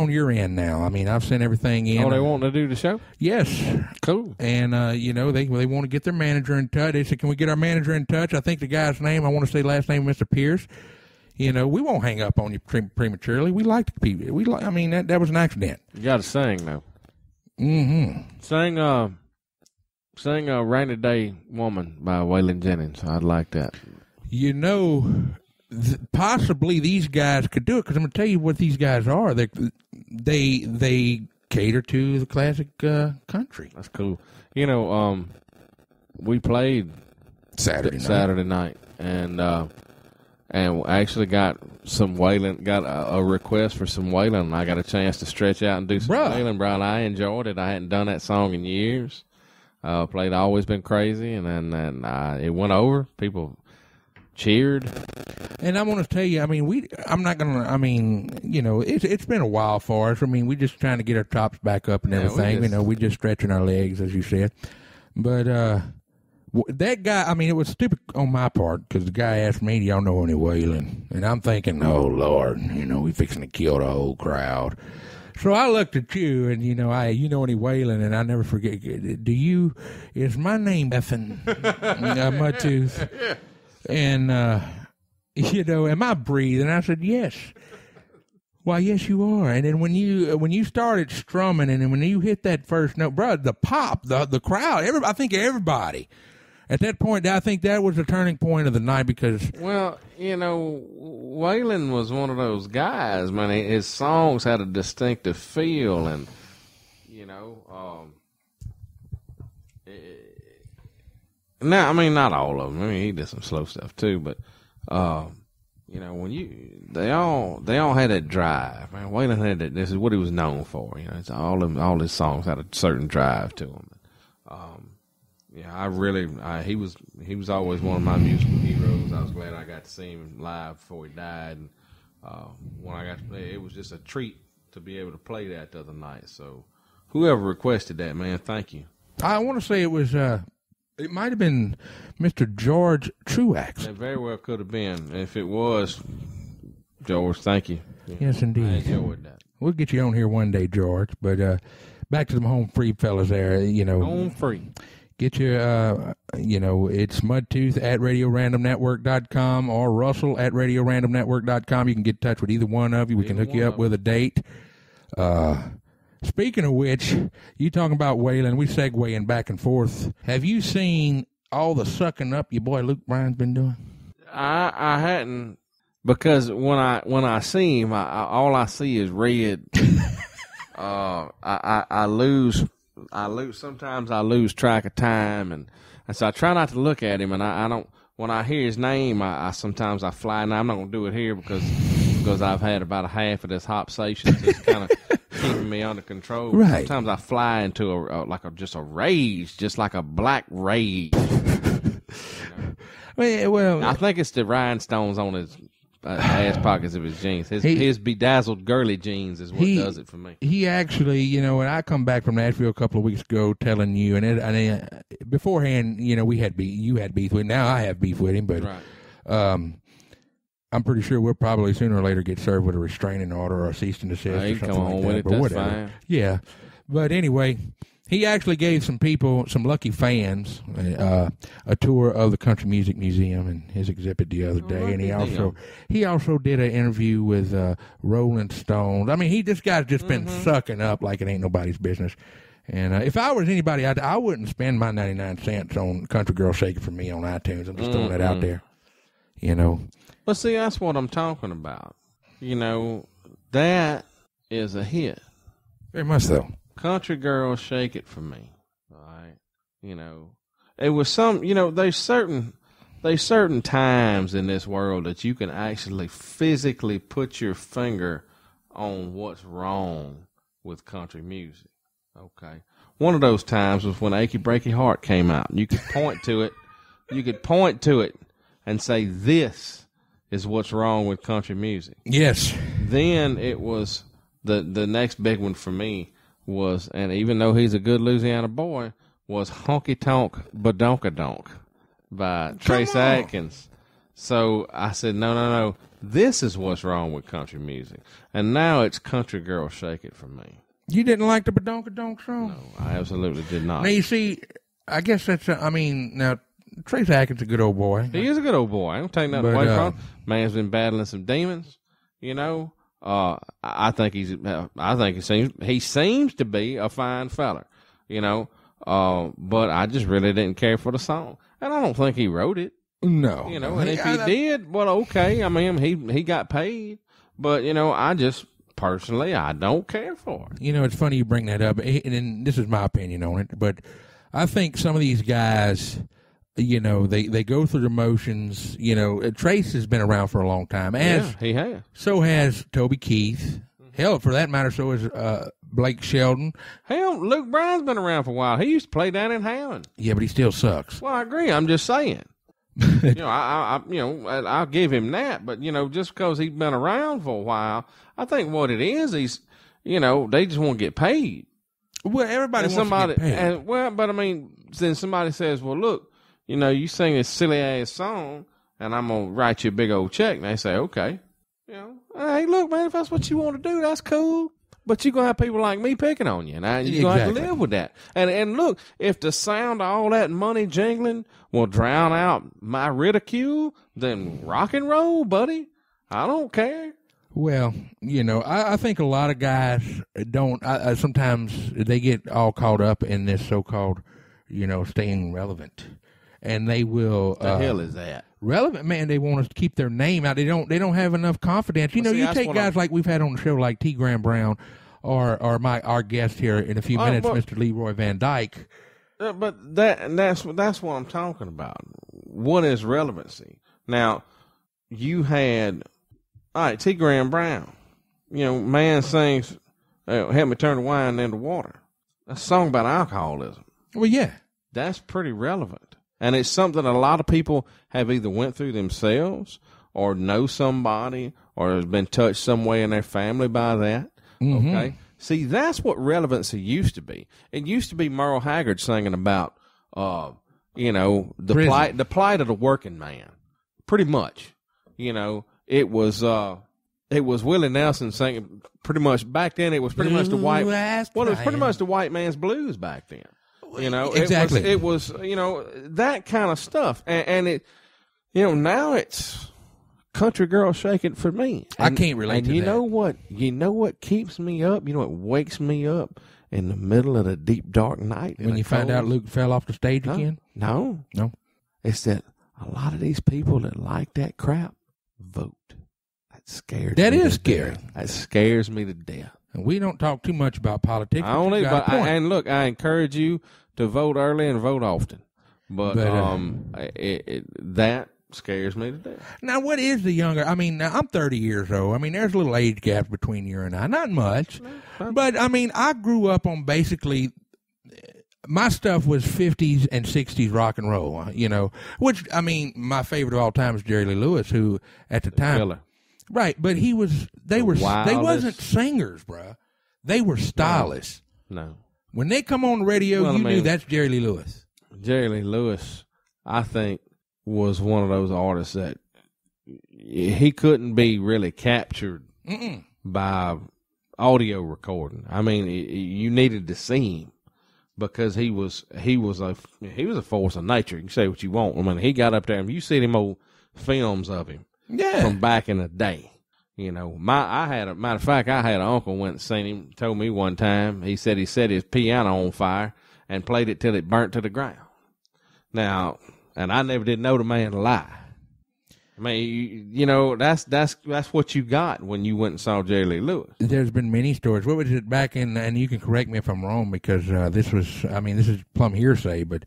B: your end now. I mean, I've sent everything in.
C: Oh, they want to do the show?
B: Yes.
C: Cool.
B: And they want to get their manager in touch. They said, "Can we get our manager in touch?" I think the guy's name, I want to say last name, Mr. Pierce. We won't hang up on you prematurely. We like to be. That was an accident.
C: You got to sing though.
B: Mm-hmm.
C: Sing Rainy Day Woman by Waylon Jennings. I'd like that.
B: Possibly these guys could do it, because I'm going to tell you what these guys are. They cater to the classic country.
C: That's cool. We played Saturday night, and actually got some Waylon, got a request for some Waylon, and I got a chance to stretch out and do some Waylon, bro. I enjoyed it. I hadn't done that song in years. Played Always Been Crazy, and then it went over. People cheered.
B: And I want to tell you, it's been a while for us. We just trying to get our tops back up and everything. We just stretching our legs, as you said. But that guy, it was stupid on my part, because the guy asked me, "Do y'all know any Waylon?" And I'm thinking, oh, Lord, we fixing to kill the whole crowd. So I looked at you, and, know any Waylon, and I never forget. Is my name effing Mudtooth? And, am I breathing? I said, yes. Why, yes, you are. And then when you started strumming, and then when you hit that first note, bro, the pop, the crowd, I think everybody. At that point, I think that was the turning point of the night, because... Well,
C: Waylon was one of those guys, man. His songs had a distinctive feel, and, not all of them. He did some slow stuff, too, but, they all had that drive, man. Waylon had that. This is what he was known for, It's all his songs had a certain drive to them. He was always one of my musical heroes. I was glad I got to see him live before he died. And when I got to play, it was just a treat to be able to play that the other night. So whoever requested that, man, thank you.
B: I want to say it was, it might have been Mr. George Truax.
C: It very well could have been. If it was, George, thank you.
B: Yes, indeed.
C: I enjoyed that.
B: We'll get you on here one day, George. But back to them home free fellas there,
C: Home free.
B: Get your, it's Mudtooth at RadioRandomNetwork.com or Russell at RadioRandomNetwork.com. You can get in touch with either one of you. We can hook you up with a date. Speaking of which, you talking about Waylon, we segueing back and forth. Have you seen all the sucking up your boy Luke Bryan's been doing?
C: I hadn't, because when I see him, all I see is red. I lose. Sometimes I lose track of time, and so I try not to look at him. And I don't. When I hear his name, I sometimes I fly. Now I'm not going to do it here because I've had about a half of this hop station just kind of keeping me under control.
B: Right.
C: Sometimes I fly into just a rage, just like a black rage.
B: Well,
C: I think it's the rhinestones on his ass pockets of his jeans. His bedazzled girly jeans is what does it for me.
B: He actually, when I come back from Nashville a couple of weeks ago telling you, and beforehand, you had beef with him. Now I have beef with him, but
C: right.
B: I'm pretty sure we'll probably sooner or later get served with a restraining order or a cease and desist or something like that. But whatever.
C: Fine.
B: Yeah. But anyway, he actually gave some people, some lucky fans, a tour of the Country Music Museum and his exhibit the other day. And he also did an interview with Rolling Stones. This guy's just been sucking up like it ain't nobody's business. And if I was anybody, I wouldn't spend my 99 cents on Country Girl Shake It For Me on iTunes. I'm just throwing it out there.
C: Well, see, that's what I'm talking about. That is a hit.
B: Very much so.
C: Country Girl, Shake It For Me. All right. You know, it was some, you know, there's certain times in this world that you can actually physically put your finger on what's wrong with country music. Okay. One of those times was when Achy Breaky Heart came out. You could point to it. You could point to it and say, this is what's wrong with country music.
B: Yes.
C: Then it was the next big one for me was, and even though he's a good Louisiana boy, was Honky Tonk Badonkadonk by Trace Atkins. So I said, no. This is what's wrong with country music. And now it's Country Girl, Shake It For Me.
B: You didn't like the Badonkadonk song?
C: No, I absolutely did not.
B: Now, you see, I guess that's, now, Trace Atkins is a good old boy.
C: He is a good old boy. I don't take nothing away from him. Man's been battling some demons, you know. I think he seems to be a fine fella, you know. But I just really didn't care for the song. And I don't think he wrote it.
B: No.
C: You know, and if he did, well, okay. I mean, he got paid. But, you know, I just, personally, I don't care for it.
B: You know, it's funny you bring that up. And this is my opinion on it. But I think some of these guys, you know, they go through the motions. You know, Trace has been around for a long time.
C: Yeah, he has.
B: So has Toby Keith. Hell, for that matter, so has Blake Shelton.
C: Hell, Luke Bryan's been around for a while. He used to play down in Howland.
B: Yeah, but he still sucks.
C: Well, I agree. I'm just saying. You know, I'll give him that. But, you know, just because he's been around for a while, I think what it is, he's, you know, they just want to get paid.
B: Well, everybody wants to get paid.
C: But I mean, then somebody says, well, look, you know, you sing this silly-ass song, and I'm going to write you a big old check. And they say, okay. You know, hey, look, man, if that's what you want to do, that's cool. But you're going to have people like me picking on you. And you're going to have to live with that. And look, if the sound of all that money jingling will drown out my ridicule, then rock and roll, buddy. I don't care.
B: Well, you know, I think a lot of guys don't. Sometimes they get all caught up in this so-called, you know, staying relevant. And they will.
C: The hell is that?
B: Relevant, man. They want us to keep their name out. They don't have enough confidence. You know, you take guys like we've had on the show, like T. Graham Brown, or our guest here in a few minutes, Mr. Leroy Van Dyke.
C: But that's what I'm talking about. What is relevancy? Now, you had T. Graham Brown. You know, man sings, "Help me turn the wine into water." That's a song about alcoholism.
B: Well, yeah,
C: that's pretty relevant. And it's something a lot of people have either went through themselves or know somebody or has been touched some way in their family by that. Mm-hmm. Okay. See, that's what relevancy used to be. It used to be Merle Haggard singing about, you know, the plight of the working man. Pretty much. You know, it was Willie Nelson singing pretty much back then. It was pretty much the white man's blues back then. You know,
B: exactly.
C: It was, you know, that kind of stuff. And it, you know, now it's Country Girl, Shake It For Me.
B: I can't relate to that.
C: You know what keeps me up? You know what wakes me up in the middle of the deep, dark night?
B: When you find out Luke fell off the stage again?
C: No. It's that a lot of these people that like that crap vote. That scares me.
B: That is scary.
C: That scares me to death.
B: And we don't talk too much about politics.
C: I don't either, and look, I encourage you to vote early and vote often. But that scares me to death.
B: Now, what is the younger? I mean, now, I'm 30 years old. I mean, there's a little age gap between you and I. Not much. But, I mean, I grew up on basically, my stuff was 50s and 60s rock and roll, you know, which, I mean, my favorite of all time is Jerry Lee Lewis, who at the time.
C: Killer.
B: Right, but they wasn't singers, bruh. They were stylists.
C: No.
B: When they come on the radio, knew that's Jerry Lee Lewis.
C: Jerry Lee Lewis, I think, was one of those artists that he couldn't be really captured by audio recording. I mean, you needed to see him because he was a force of nature. You can say what you want. I mean, he got up there and you see them old films of him.
B: Yeah.
C: From back in the day. You know, I had an uncle went and seen him, told me one time, he said he set his piano on fire and played it till it burnt to the ground. Now, and I never did know the man to lie. I mean, you know, that's what you got when you went and saw Jerry Lee Lewis.
B: There's been many stories. What was it back in, and you can correct me if I'm wrong, because this is plumb hearsay, but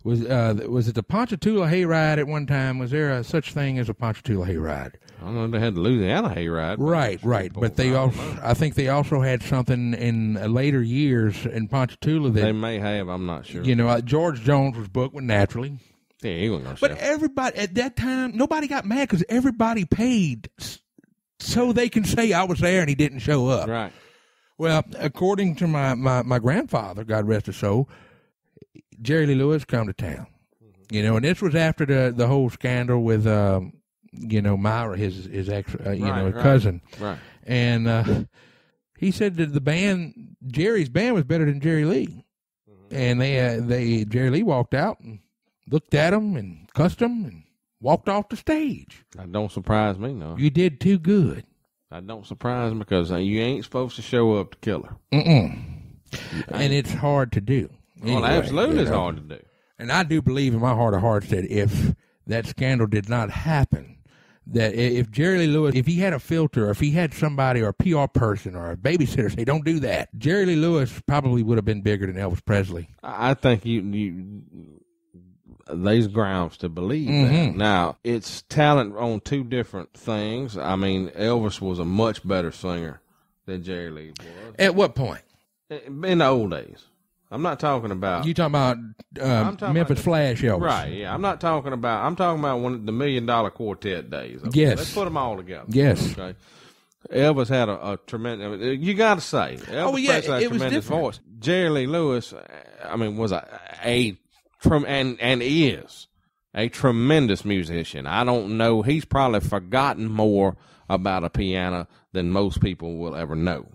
B: was it the Ponchatoula Hayride at one time? Was there a such thing as a Ponchatoula Hayride?
C: I don't know if they had the Louisiana Hayride.
B: Right. But I think they also had something in later years in Ponchatoula that
C: they may have. I'm not sure.
B: You know, George Jones was booked with Naturally.
C: Yeah, he wasn't gonna
B: But everybody at that time, nobody got mad because everybody paid so they can say I was there and he didn't show up.
C: Right.
B: Well, according to my grandfather, God rest his soul, Jerry Lee Lewis come to town. You know, and this was after the whole scandal with Myra, his ex, cousin.
C: Right.
B: And he said that Jerry's band was better than Jerry Lee. And Jerry Lee walked out and looked at him and cussed him and walked off the stage.
C: That don't surprise me, no.
B: You did too good.
C: That don't surprise me because you ain't supposed to show up to kill her.
B: And it's hard to do.
C: Well, absolutely it's hard to do.
B: And I do believe in my heart of hearts that if that scandal did not happen, that if Jerry Lee Lewis, if he had a filter, or if he had somebody or a PR person or a babysitter say, don't do that, Jerry Lee Lewis probably would have been bigger than Elvis Presley.
C: I think there's grounds to believe that. Now, it's talent on two different things. I mean, Elvis was a much better singer than Jerry Lee was.
B: At what point?
C: In the old days. I'm not talking about...
B: You talking about Memphis Flash Elvis.
C: Right, yeah. I'm talking about one of the $1 Million Quartet days. Okay?
B: Yes.
C: Let's put them all together.
B: Yes.
C: Okay. Elvis had a tremendous... You got to say, Elvis Presley had a tremendous voice. Jerry Lee Lewis, I mean, was and is a tremendous musician. I don't know. He's probably forgotten more about a piano than most people will ever know.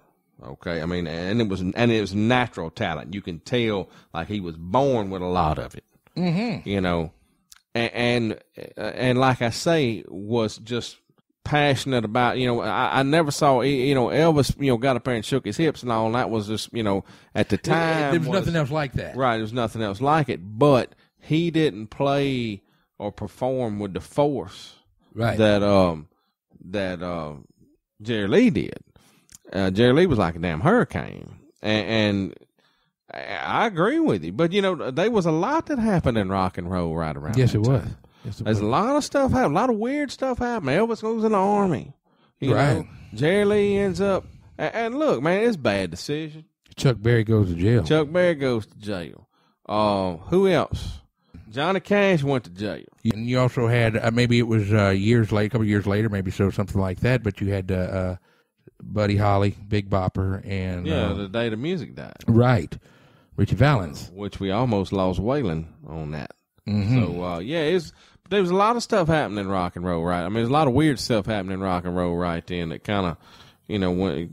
C: Okay, I mean, and it was natural talent. You can tell, like he was born with a lot of it. You know, and like I say, was just passionate about. You know, I never saw. You know, Elvis. You know, got up there and shook his hips and all. And that was just, you know, at the time
B: there was nothing else like that.
C: Right, there was nothing else like it. But he didn't play or perform with the force that Jerry Lee did. Jerry Lee was like a damn hurricane, and I agree with you. But you know, there was a lot that happened in rock and roll right around.
B: Yes, it was.
C: There's a lot of stuff happened, a lot of weird stuff happened. Elvis goes in the army, you know. Jerry Lee ends up, and look, man, it's a bad decision.
B: Chuck Berry goes to jail.
C: Who else? Johnny Cash went to jail.
B: And you also had maybe it was a couple of years later, maybe something like that. But you had. Buddy Holly, Big Bopper, and
C: the day the music died.
B: Right, Richie Valens,
C: which we almost lost Waylon on that. So there was a lot of stuff happening in rock and roll, right? I mean, there's a lot of weird stuff happening in rock and roll right then that kind of, you know,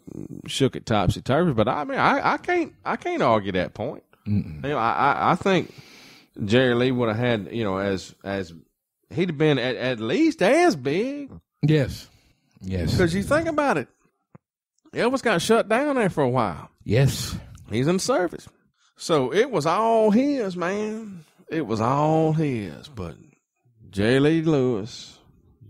C: shook it topsy turvy. But I mean, I can't argue that point. You know, I think Jerry Lee would have had, you know, as he'd have been at least as big.
B: Yes.
C: Because you think about it. Elvis got shut down there for a while.
B: Yes.
C: He's in the service. So it was all his, man. It was all his. But Jerry Lee Lewis,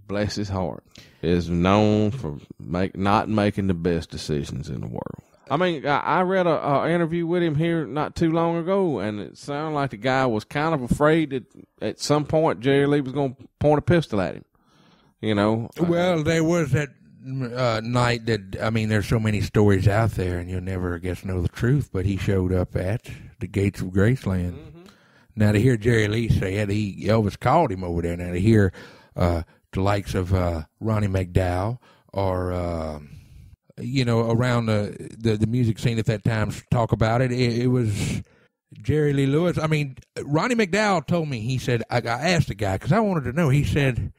C: bless his heart, is known for not making the best decisions in the world. I mean, I read an interview with him here not too long ago, and it sounded like the guy was kind of afraid that at some point Jerry Lee was going to point a pistol at him. You know?
B: Well, there was that night that, I mean, there's so many stories out there, and you'll never, I guess, know the truth, but he showed up at the gates of Graceland. Now, to hear Jerry Lee say it, Elvis called him over there. Now, to hear the likes of Ronnie McDowell or, you know, around the music scene at that time talk about it, it was Jerry Lee Lewis. I mean, Ronnie McDowell told me, he said, I asked the guy, because I wanted to know, he said,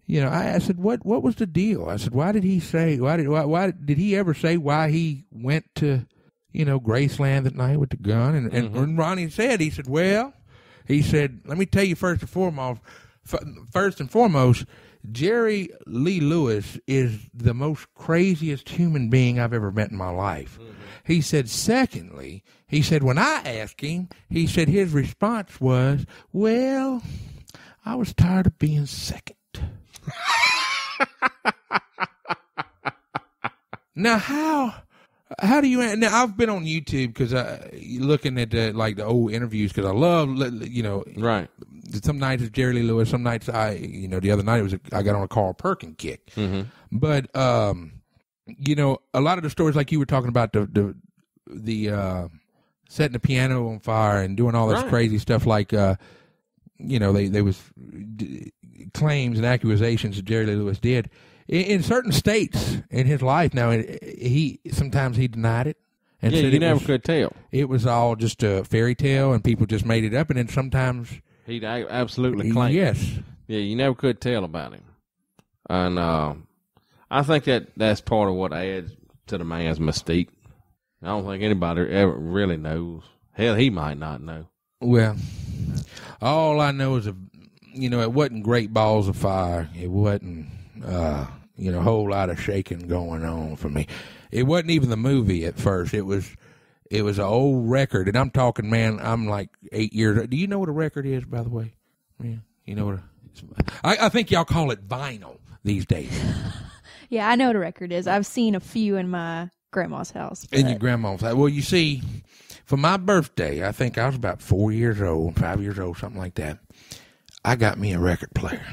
B: you know, I said, what was the deal? I said, why did he he ever say why he went to, you know, Graceland that night with the gun? And Ronnie said, he said, let me tell you first and foremost, Jerry Lee Lewis is the most craziest human being I've ever met in my life. He said, secondly, he said, when I asked him, he said his response was, well, I was tired of being second. Now, how do you? Now, I've been on YouTube because looking at the old interviews because I love,
C: right.
B: Some nights it's Jerry Lee Lewis, some nights the other night I got on a Carl Perkins kick. Mm-hmm. But a lot of the stories like you were talking about the setting the piano on fire and doing all this crazy stuff like they was claims and accusations that Jerry Lee Lewis did. In certain states in his life now, sometimes he denied it. And said
C: you never could tell.
B: It was all just a fairy tale and people just made it up. And then sometimes...
C: He'd absolutely claim.
B: Yes.
C: Yeah, you never could tell about him. And I think that's part of what adds to the man's mystique. I don't think anybody ever really knows. Hell, he might not know.
B: Well, all I know is, it wasn't great balls of fire. It wasn't... a whole lot of shaking going on for me. It wasn't even the movie at first. It was an old record, and I'm talking, man, I'm like 8 years old. Do you know what a record is, by the way? Yeah, you know what? I think y'all call it vinyl these days.
G: Yeah, I know what a record is. I've seen a few in my grandma's house.
B: In your grandma's house. Well, you see, for my birthday, I think I was about 5 years old, something like that. I got me a record player.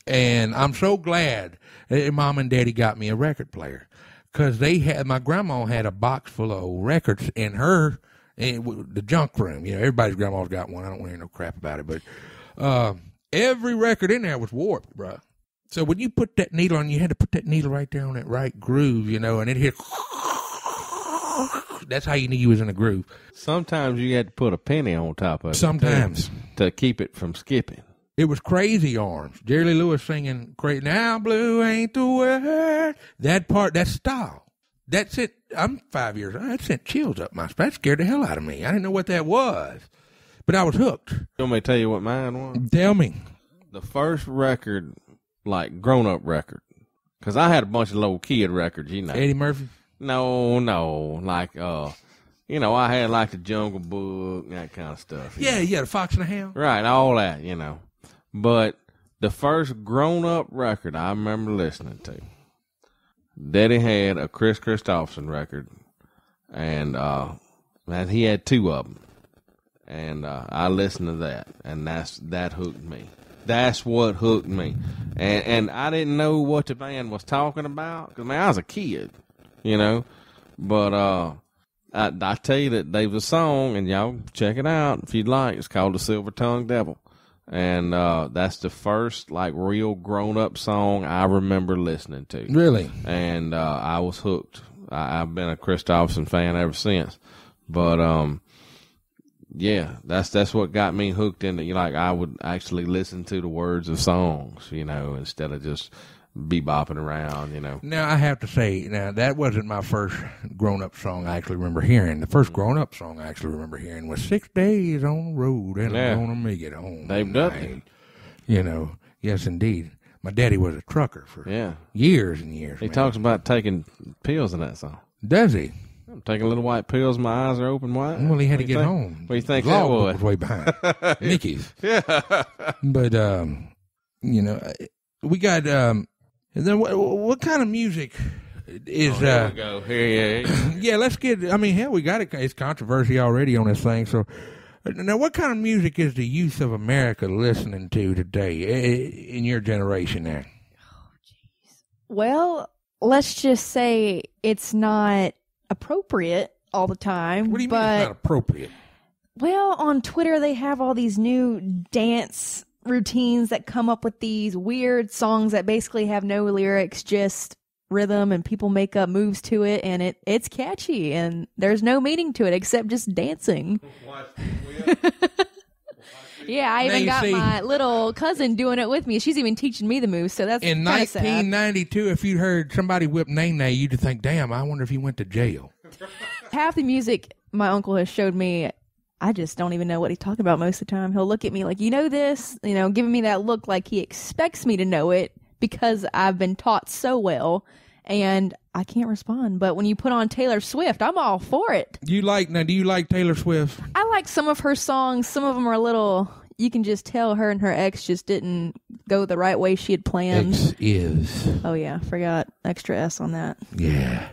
B: And I'm so glad that Mom and Daddy got me a record player because my grandma had a box full of old records in the junk room. Everybody's grandma's got one. I don't want to hear no crap about it, but every record in there was warped, bro. So when you put that needle on, you had to put that needle right there on that right groove, and it hit. That's how you knew you was in a groove.
C: Sometimes you had to put a penny on top of it.
B: Sometimes
C: to keep it from skipping.
B: It was Crazy Arms. Jerry Lee Lewis singing, "Now blue ain't the word." That part, that style. That's it. I'm 5 years old. That sent chills up my spine. That scared the hell out of me. I didn't know what that was. But I was hooked.
C: You want me to tell you what mine was?
B: Tell me.
C: The first record, like grown-up record. Because I had a bunch of little kid records,
B: Eddie Murphy?
C: No. Like, I had like the Jungle Book, that kind of stuff.
B: Yeah, the Fox and the Hound.
C: Right, all that, But the first grown-up record I remember listening to, Daddy had a Chris Christopherson record, and he had two of them, and I listened to that, and that hooked me. That's what hooked me, and I didn't know what the band was talking about because I was a kid, but I tell you that there was a song, and y'all check it out if you'd like. It's called "The Silver Tongued Devil." And that's the first, real grown-up song I remember listening to.
B: Really?
C: And I was hooked. I've been a Christopherson fan ever since. But, yeah, that's what got me hooked into, I would actually listen to the words of songs, instead of just bebopping around,
B: Now, I have to say, that wasn't my first grown-up song I actually remember hearing. The first grown-up song I actually remember hearing was 6 Days on the Road, and I'm going to make it home.
C: Dave Dudley.
B: Yes, indeed. My daddy was a trucker for years and years.
C: He talks about taking pills in that song.
B: Does he?
C: I'm taking little white pills, my eyes are open wide.
B: Well, he had to get home.
C: What do you think that was?
B: Way behind. Mickey's.
C: Yeah.
B: But, we got... And then what kind of music is...
C: here we go. Here,
B: yeah, let's get... hell, we got it. It's controversy already on this thing. So, now, what kind of music is the youth of America listening to today in your generation there?
G: Oh, jeez. Well, let's just say it's not appropriate all the time.
B: What do you mean it's not appropriate?
G: Well, on Twitter, they have all these new dance routines that come up with these weird songs that basically have no lyrics, just rhythm, and people make up moves to it, and it's catchy, and there's no meaning to it except just dancing. Yeah, I even got my little cousin doing it with me. She's even teaching me the moves, so that's
B: in 1992. If you heard somebody whip Nene, you'd think, "Damn, I wonder if he went to jail."
G: Half the music my uncle has showed me, I just don't even know what he's talking about most of the time. He'll look at me like, this, giving me that look like he expects me to know it because I've been taught so well, and I can't respond. But when you put on Taylor Swift, I'm all for it.
B: Do you like Taylor Swift?
G: I like some of her songs. Some of them are a little, you can just tell her and her ex just didn't go the right way she had planned.
B: Ex is.
G: Oh, yeah. Forgot extra S on that.
B: Yeah.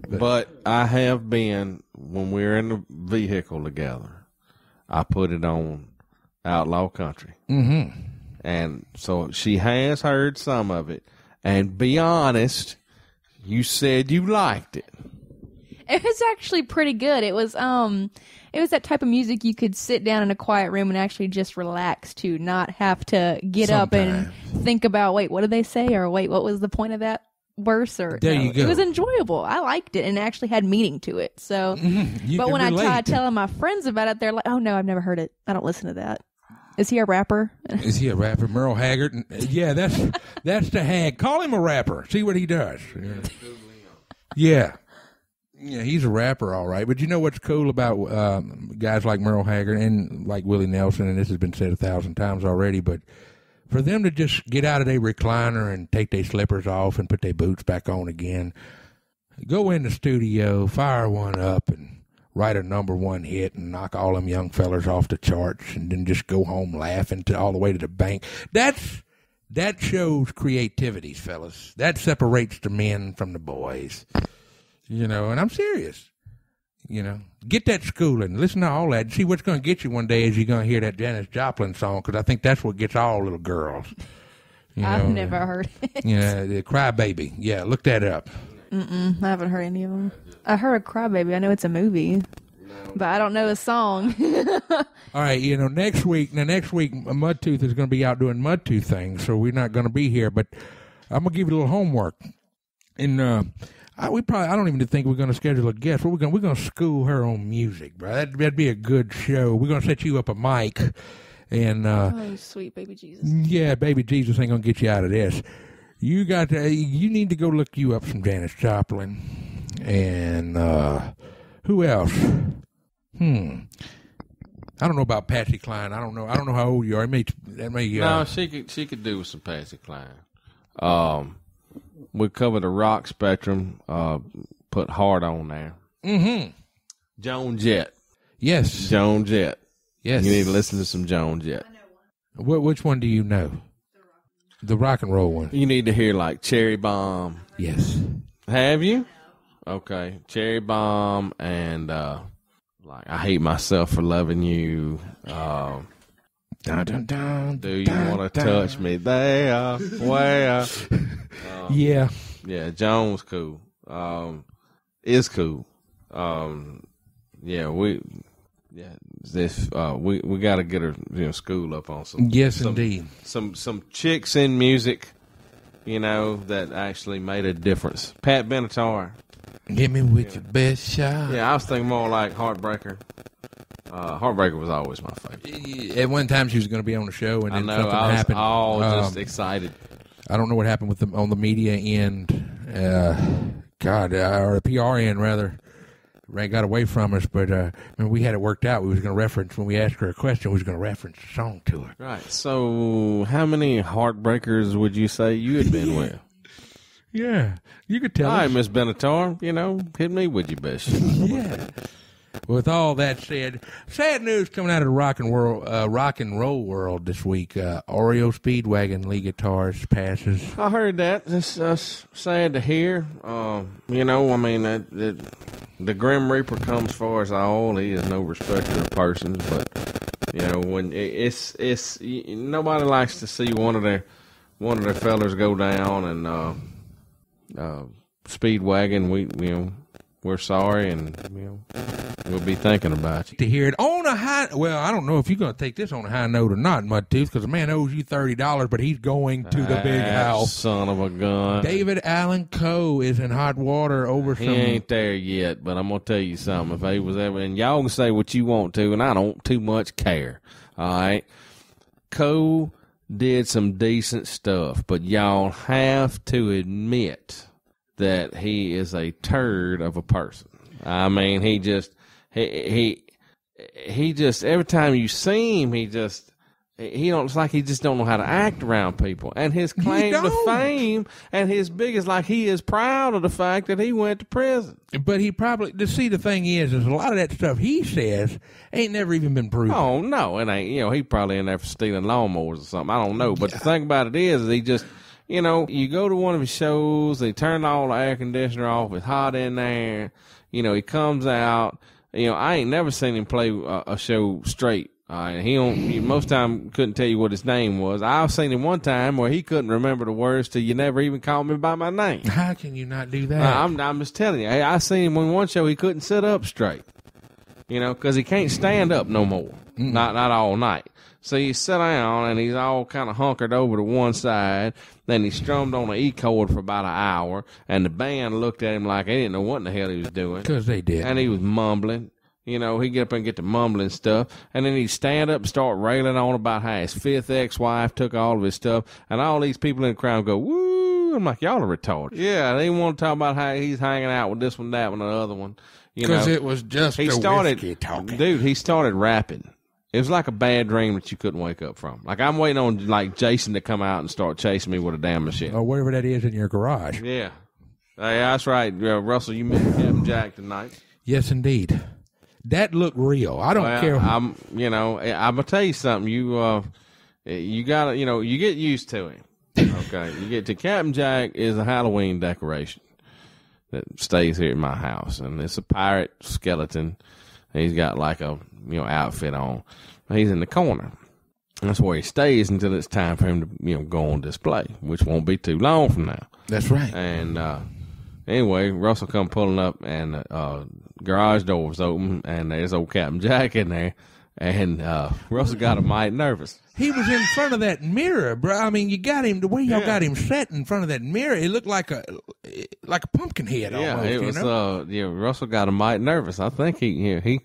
C: But I have been, when we're in the vehicle together, I put it on Outlaw Country.
B: Mm-hmm.
C: And so she has heard some of it. And be honest, you said you liked it.
G: It was actually pretty good. It was that type of music you could sit down in a quiet room and actually just relax to, not have to get up and think about, wait, what did they say? Or wait, what was the point of that verse? Or
B: there you go.
G: It was enjoyable. I liked it and it actually had meaning to it. So, but when I tried telling my friends about it, they're like, oh no, I've never heard it. I don't listen to that. Is he a rapper?
B: Is he a rapper? Merle Haggard? Yeah, that's the hag. Call him a rapper. See what he does. Yeah. Yeah, he's a rapper, all right. But you know what's cool about guys like Merle Haggard and like Willie Nelson, and this has been said 1,000 times already, but for them to just get out of their recliner and take their slippers off and put their boots back on again, go in the studio, fire one up, and write a #1 hit and knock all them young fellers off the charts, and then just go home laughing all the way to the bank. That shows creativity, fellas. That separates the men from the boys. You know, and I'm serious. You know, get that schooling. Listen to all that. See what's going to get you one day is you're going to hear that Janis Joplin song, because I think that's what gets all little girls.
G: I've never heard it.
B: Yeah, the Cry Baby. Yeah, look that up.
G: I haven't heard any of them. I heard a Cry Baby. I know it's a movie, but I don't know a song.
B: All right, you know, next week Mudtooth is going to be out doing Mudtooth things, so we're not going to be here, but I'm going to give you a little homework. And I don't even think we're going to schedule a guest. We're going to school her on music, bro. That'd be a good show. We're going to set you up a mic, and
G: oh, sweet baby Jesus.
B: Yeah, baby Jesus ain't going to get you out of this. You need to go look you up some Janis Joplin, and who else? I don't know about Patsy Cline. I don't know how old you are.
C: No, she could do with some Patsy Cline. We covered the rock spectrum. Put Hard on there.
B: Mm-hmm.
C: Joan Jett.
B: Yes.
C: Joan Jett.
B: Yes.
C: You need to listen to some Joan Jett.
B: Which one do you know? The rock and roll one.
C: You need to hear like Cherry Bomb.
B: Yes.
C: Have you? Okay. Cherry Bomb and like I Hate Myself for Loving You.
B: Dun, dun, dun,
C: Do you want to touch me there? Where?
B: Yeah.
C: Yeah, Joan was cool. Is cool. We got to get her school up on some.
B: Yes, indeed.
C: Some chicks in music, that actually made a difference. Pat Benatar.
B: Hit me with your best shot.
C: Yeah, I was thinking more like Heartbreaker. Heartbreaker was always my favorite.
B: At one time, she was going to be on the show, and then something
C: I was
B: happened.
C: all just excited.
B: I don't know what happened with them on the media end. Or the PR end, rather. Ray got away from us, but we had it worked out. We was going to reference, when we asked her a question, we was going to reference the song to her.
C: Right. So, how many Heartbreakers would you say you had been with?
B: Yeah, you could tell.
C: All right, Miss Benatar, hit me with your best.
B: Yeah. With all that said, sad news coming out of the rock and roll world this week. Oreo Speedwagon lead guitarist passes.
C: I heard that. It's sad to hear. The Grim Reaper comes for us all. He is no respecter of persons, but when it's nobody likes to see one of their fellers go down, and Speedwagon, we're sorry, and we'll be thinking about you.
B: To hear it on a high, well, I don't know if you're going to take this on a high note or not, Mudtooth, because the man owes you $30, but he's going to the big house.
C: Son of a gun.
B: David Allen Coe is in hot water over
C: He ain't there yet, but I'm going to tell you something. If he was ever, and y'all can say what you want to, and I don't too much care. All right? Coe did some decent stuff, but y'all have to admit that he is a turd of a person. I mean, he just every time you see him, he just it's like he just don't know how to act around people. And his claim to fame and his biggest, like he is proud of the fact that he went to prison.
B: But he probably, the thing is a lot of that stuff he says ain't never even been proven.
C: Oh, no, it ain't. He probably in there for stealing lawnmowers or something. I don't know. But the thing about it is he just, you go to one of his shows, they turn all the air conditioner off, it's hot in there. He comes out. I ain't never seen him play a show straight. He most time couldn't tell you what his name was. I've seen him one time where he couldn't remember the words till you never even called me by my name.
B: How can you not do that?
C: I'm just telling you. I seen him on one show. He couldn't sit up straight, because he can't stand up no more. Not all night. So he sat down and he's all kind of hunkered over to one side. Then he strummed on an E chord for about an hour, and the band looked at him like they didn't know what in the hell he was doing.
B: Because they did.
C: And he was mumbling. He'd get up and get to mumbling stuff, and then he'd stand up and start railing on about how his fifth ex-wife took all of his stuff, and all these people in the crowd go, woo! I'm like, y'all are retarded. Yeah, they want to talk about how he's hanging out with this one, that one, and the other one.
B: Because it was just whiskey talking.
C: Dude, he started rapping. It was like a bad dream that you couldn't wake up from. Like, I'm waiting on, like, Jason to come out and start chasing me with a damn machine.
B: Or whatever that is in your garage.
C: Yeah. Hey, that's right. Russell, you met Captain Jack tonight.
B: Yes, indeed. That looked real. I don't care.
C: I'm gonna tell you something. You gotta, you get used to him. Okay, you get to Captain Jack is a Halloween decoration that stays here at my house, and it's a pirate skeleton. He's got like a outfit on. He's in the corner. That's where he stays until it's time for him to go on display, which won't be too long from now.
B: That's right.
C: And anyway, Russell come pulling up, and garage door was open, and there's old Captain Jack in there, and Russell got him mighty nervous.
B: He was in front of that mirror, bro. I mean, you got him the way y'all got him set in front of that mirror. It looked like a pumpkin head.
C: Yeah,
B: almost,
C: it was. Russell got him mighty nervous. I think he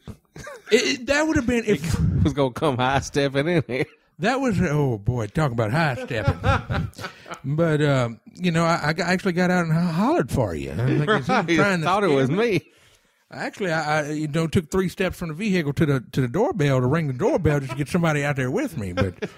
B: that would have been if
C: he was gonna come high stepping in here.
B: That was, oh boy, talk about high stepping. But I actually got out and hollered for you. I was like,
C: thought it was me.
B: Actually, I took 3 steps from the vehicle to the doorbell to ring the doorbell just to get somebody out there with me. But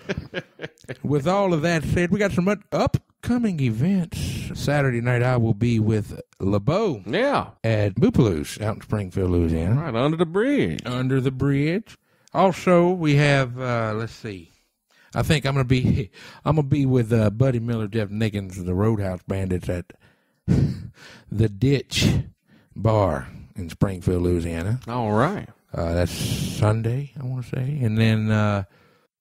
B: with all of that said, we got some upcoming events. Saturday night, I will be with LeBeau.
C: Yeah.
B: At Boopaloo's out in Springfield, Louisiana.
C: Right, under the bridge.
B: Under the bridge. Also, we have, let's see. I think I'm gonna be with Buddy Miller, Jeff Nickens, the Roadhouse Bandits at the Ditch Bar in Springfield, Louisiana.
C: All right.
B: That's Sunday, I want to say. And then,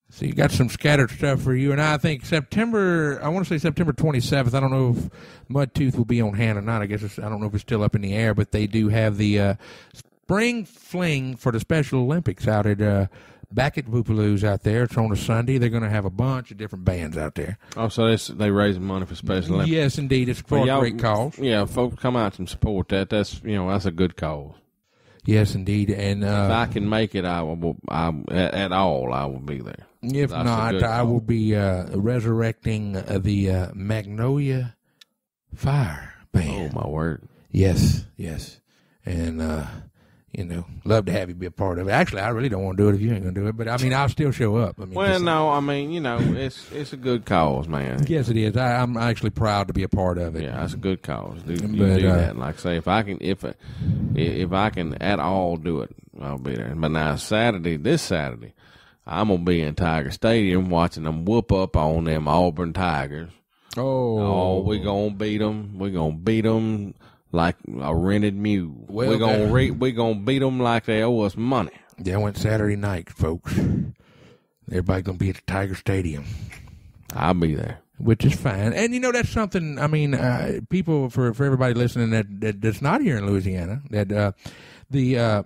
B: so you got some scattered stuff for you. And I think September 27th. I don't know if Mudtooth will be on hand or not. I don't know if it's still up in the air, but they do have the Spring Fling for the Special Olympics out at back at Boopaloo's out there. It's on a Sunday. They're going to have a bunch of different bands out there.
C: Oh, so they raising money for Special Olympics?
B: Yes, indeed. It's for a great cause.
C: Yeah, folks come out and support that. That's a good cause.
B: Yes, indeed. And
C: if I can make it, I will be there.
B: If
C: That's
B: not, I will be resurrecting the Magnolia Fire Band.
C: Oh, my word.
B: Yes. And love to have you be a part of it. Actually, I really don't want to do it if you ain't going to do it, but I mean, I'll still show up.
C: It's a good cause, man.
B: Yes, it is. I'm actually proud to be a part of it.
C: Yeah, it's a good cause. You do that. Like I say, if I can at all do it, I'll be there. But now this Saturday, I'm going to be in Tiger Stadium watching them whoop up on them Auburn Tigers.
B: Oh,
C: we're going to beat them. We're going to beat them like a rented mule.
B: Well,
C: we're gonna beat them like they owe us money.
B: Yeah, I went Saturday night, folks. Everybody gonna be at the Tiger Stadium.
C: I'll be there,
B: which is fine. And that's something. I mean, people for everybody listening that's not here in Louisiana, that the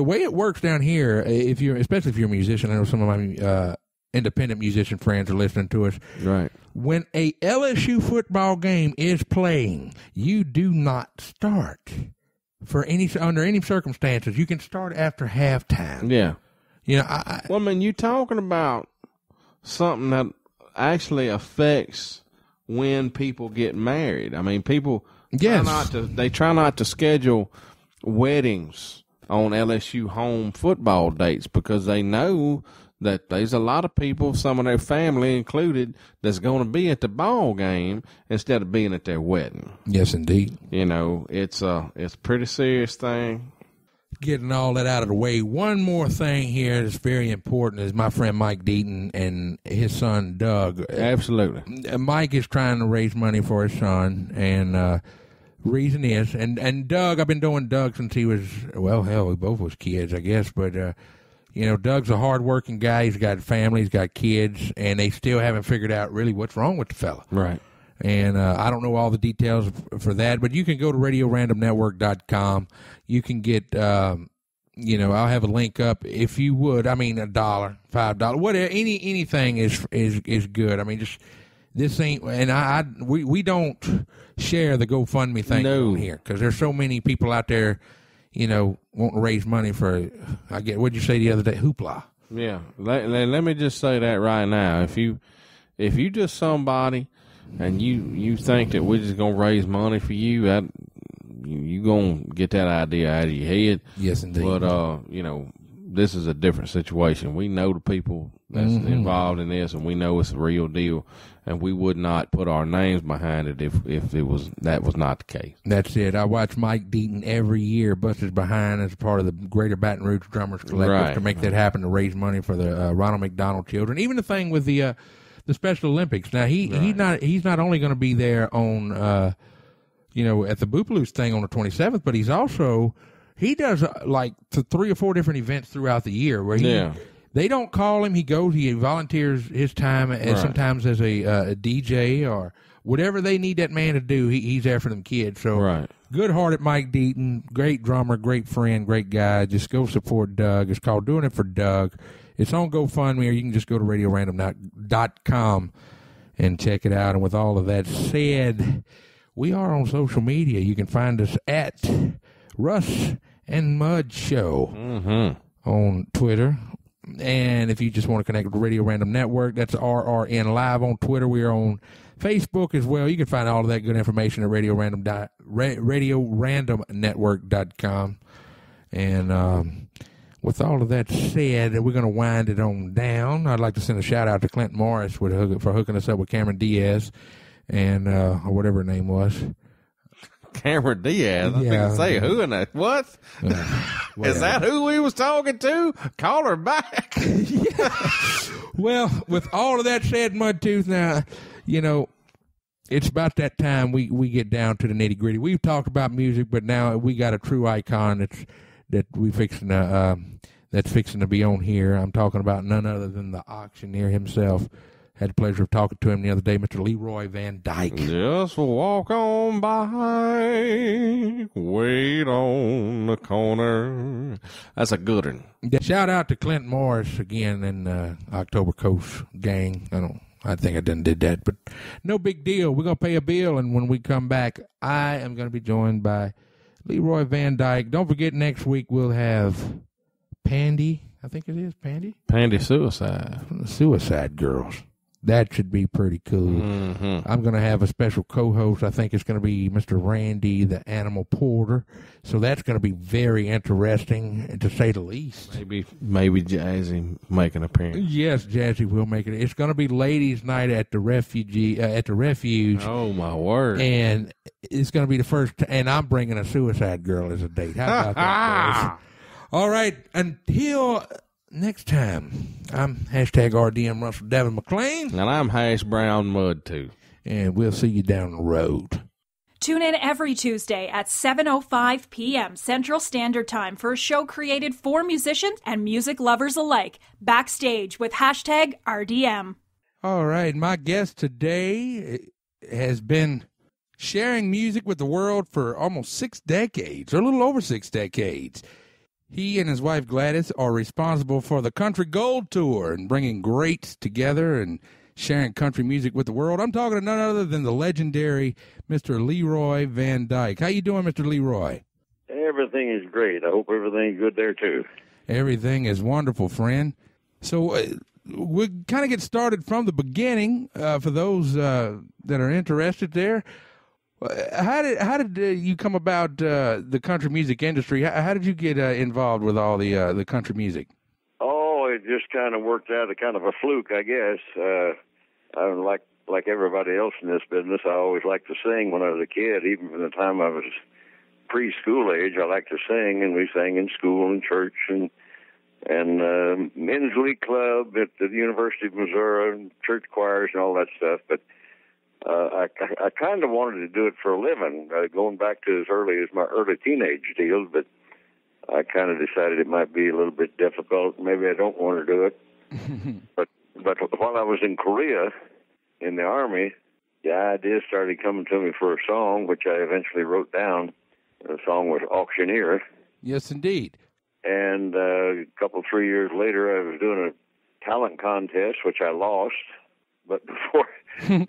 B: way it works down here, especially if you're a musician, I know some of my independent musician friends are listening to us.
C: Right.
B: When a LSU football game is playing, you do not start under any circumstances. You can start after halftime.
C: Yeah.
B: You
C: you're talking about something that actually affects when people get married. I mean, people try not to schedule weddings on LSU home football dates because they know that there's a lot of people, some of their family included, that's going to be at the ball game instead of being at their wedding.
B: Yes, indeed.
C: You know, it's a pretty serious thing.
B: Getting all that out of the way, one more thing here that's very important is my friend Mike Deaton and his son Doug.
C: Absolutely.
B: Mike is trying to raise money for his son, and reason is, and Doug, I've been doing Doug since he was, well, hell, we both was kids, I guess, but, you know, Doug's a hard-working guy. He's got family, he's got kids, and they still haven't figured out really what's wrong with the fella.
C: Right.
B: And I don't know all the details for that, but you can go to RadioRandomNetwork.com. You can get, you know, I'll have a link up if you would. I mean, $1, $5, whatever, anything is good. I mean, just this ain't, and we don't share the GoFundMe thing on here because there's so many people out there, you know, wanting to raise money for. What'd you say the other day? Hoopla.
C: Yeah. Let me just say that right now. If you just somebody. And you think that we're just gonna raise money for you? You gonna get that idea out of your head?
B: Yes, indeed.
C: But you know, this is a different situation. We know the people that's involved in this, and we know it's a real deal. And we would not put our names behind it if that was not the case.
B: That's it. I watch Mike Deaton every year bust his behind as part of the Greater Baton Rouge Drummers Collective to make that happen, to raise money for the Ronald McDonald children. Even the thing with the Special Olympics. Now he's not only going to be there on you know, at the Boopaloos thing on the 27th, but he does like 3 or 4 different events throughout the year where they don't call him. He goes, he volunteers his time as sometimes as a DJ or whatever they need that man to do. He's there for them kids. So good-hearted Mike Deaton, great drummer, great friend, great guy. Just go support Doug. It's called Doing It for Doug. It's on GoFundMe, or you can just go to RadioRandom.com and check it out. And with all of that said, we are on social media. You can find us at Russ and Mud Show on Twitter. And if you just want to connect with the Radio Random Network, that's RRN Live on Twitter. We are on Facebook as well. You can find all of that good information at RadioRandomNetwork.com. And with all of that said, we're going to wind it on down. I'd like to send a shout-out to Clint Morris for hooking us up with Cameron Diaz and or whatever her name was.
C: Cameron Diaz? I think say who in that? What? Is that who we was talking to? Call her back.
B: Well, with all of that said, Mudtooth, now, you know, it's about that time we get down to the nitty-gritty. We've talked about music, but now we got a true icon that's fixing to be on here. I'm talking about none other than the auctioneer himself. Had the pleasure of talking to him the other day, Mr. Leroy Van Dyke.
C: Just walk on by, wait on the corner. That's a good one.
B: Shout out to Clint Morris again and October Coast gang. I think I done did that, but no big deal. We're going to pay a bill, and when we come back, I am going to be joined by Leroy Van Dyke. Don't forget, next week we'll have Pandy. I think it is Pandy.
C: Pandy Suicide.
B: From the Suicide Girls. That should be pretty cool. I'm going to have a special co-host. I think it's going to be Mr. Randy, the Animal Porter. So that's going to be very interesting, to say the least.
C: Maybe Jazzy make an appearance.
B: Yes, Jazzy will make it. It's going to be ladies' night at the Refuge.
C: Oh my word!
B: And it's going to be the first. And I'm bringing a Suicide Girl as a date. How about that, boys? All right. Until next time, I'm #RDM Russell Devin McLain.
C: And I'm #Brown Mudtooth.
B: And we'll see you down the road.
A: Tune in every Tuesday at 7:05 p.m. Central Standard Time for a show created for musicians and music lovers alike. Backstage with #RDM.
B: All right. My guest today has been sharing music with the world for almost 6 decades, or a little over 6 decades. He and his wife Gladys are responsible for the Country Gold Tour and bringing greats together and sharing country music with the world. I'm talking to none other than the legendary Mr. Leroy Van Dyke. How you doing, Mr. Leroy?
H: Everything is great. I hope everything's good there, too.
B: Everything is wonderful, friend. So we'll kind of get started from the beginning for those that are interested there. How did you come about the country music industry? How did you get involved with all the country music?
H: Oh, it just kind of worked out a kind of a fluke, I guess. Like everybody else in this business, I always liked to sing when I was a kid. Even from the time I was preschool age, I liked to sing, and we sang in school and church and men's league club at the University of Missouri, and church choirs and all that stuff. But I kind of wanted to do it for a living, going back to as early as my early teenage deals. But I kind of decided it might be a little bit difficult. Maybe I don't want to do it. But while I was in Korea, in the Army, the idea started coming to me for a song, which I eventually wrote down. The song was Auctioneer.
B: Yes, indeed.
H: And a couple, 3 years later, I was doing a talent contest, which I lost. But before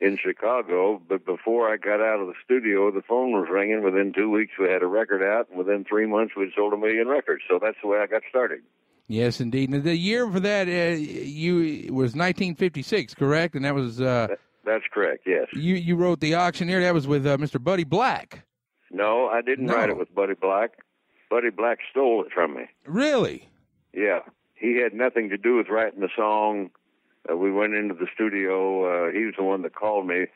H: in Chicago, before I got out of the studio, the phone was ringing. Within 2 weeks, we had a record out, and within 3 months, we'd sold 1 million records. So that's the way I got started.
B: Yes, indeed. Now, the year for that was 1956, correct? And that was
H: that's correct. Yes.
B: You wrote The Auctioneer. That was with Mr. Buddy Black.
H: No, I didn't write it with Buddy Black. Buddy Black stole it from me.
B: Really?
H: Yeah. He had nothing to do with writing the song. We went into the studio. He was the one that called me.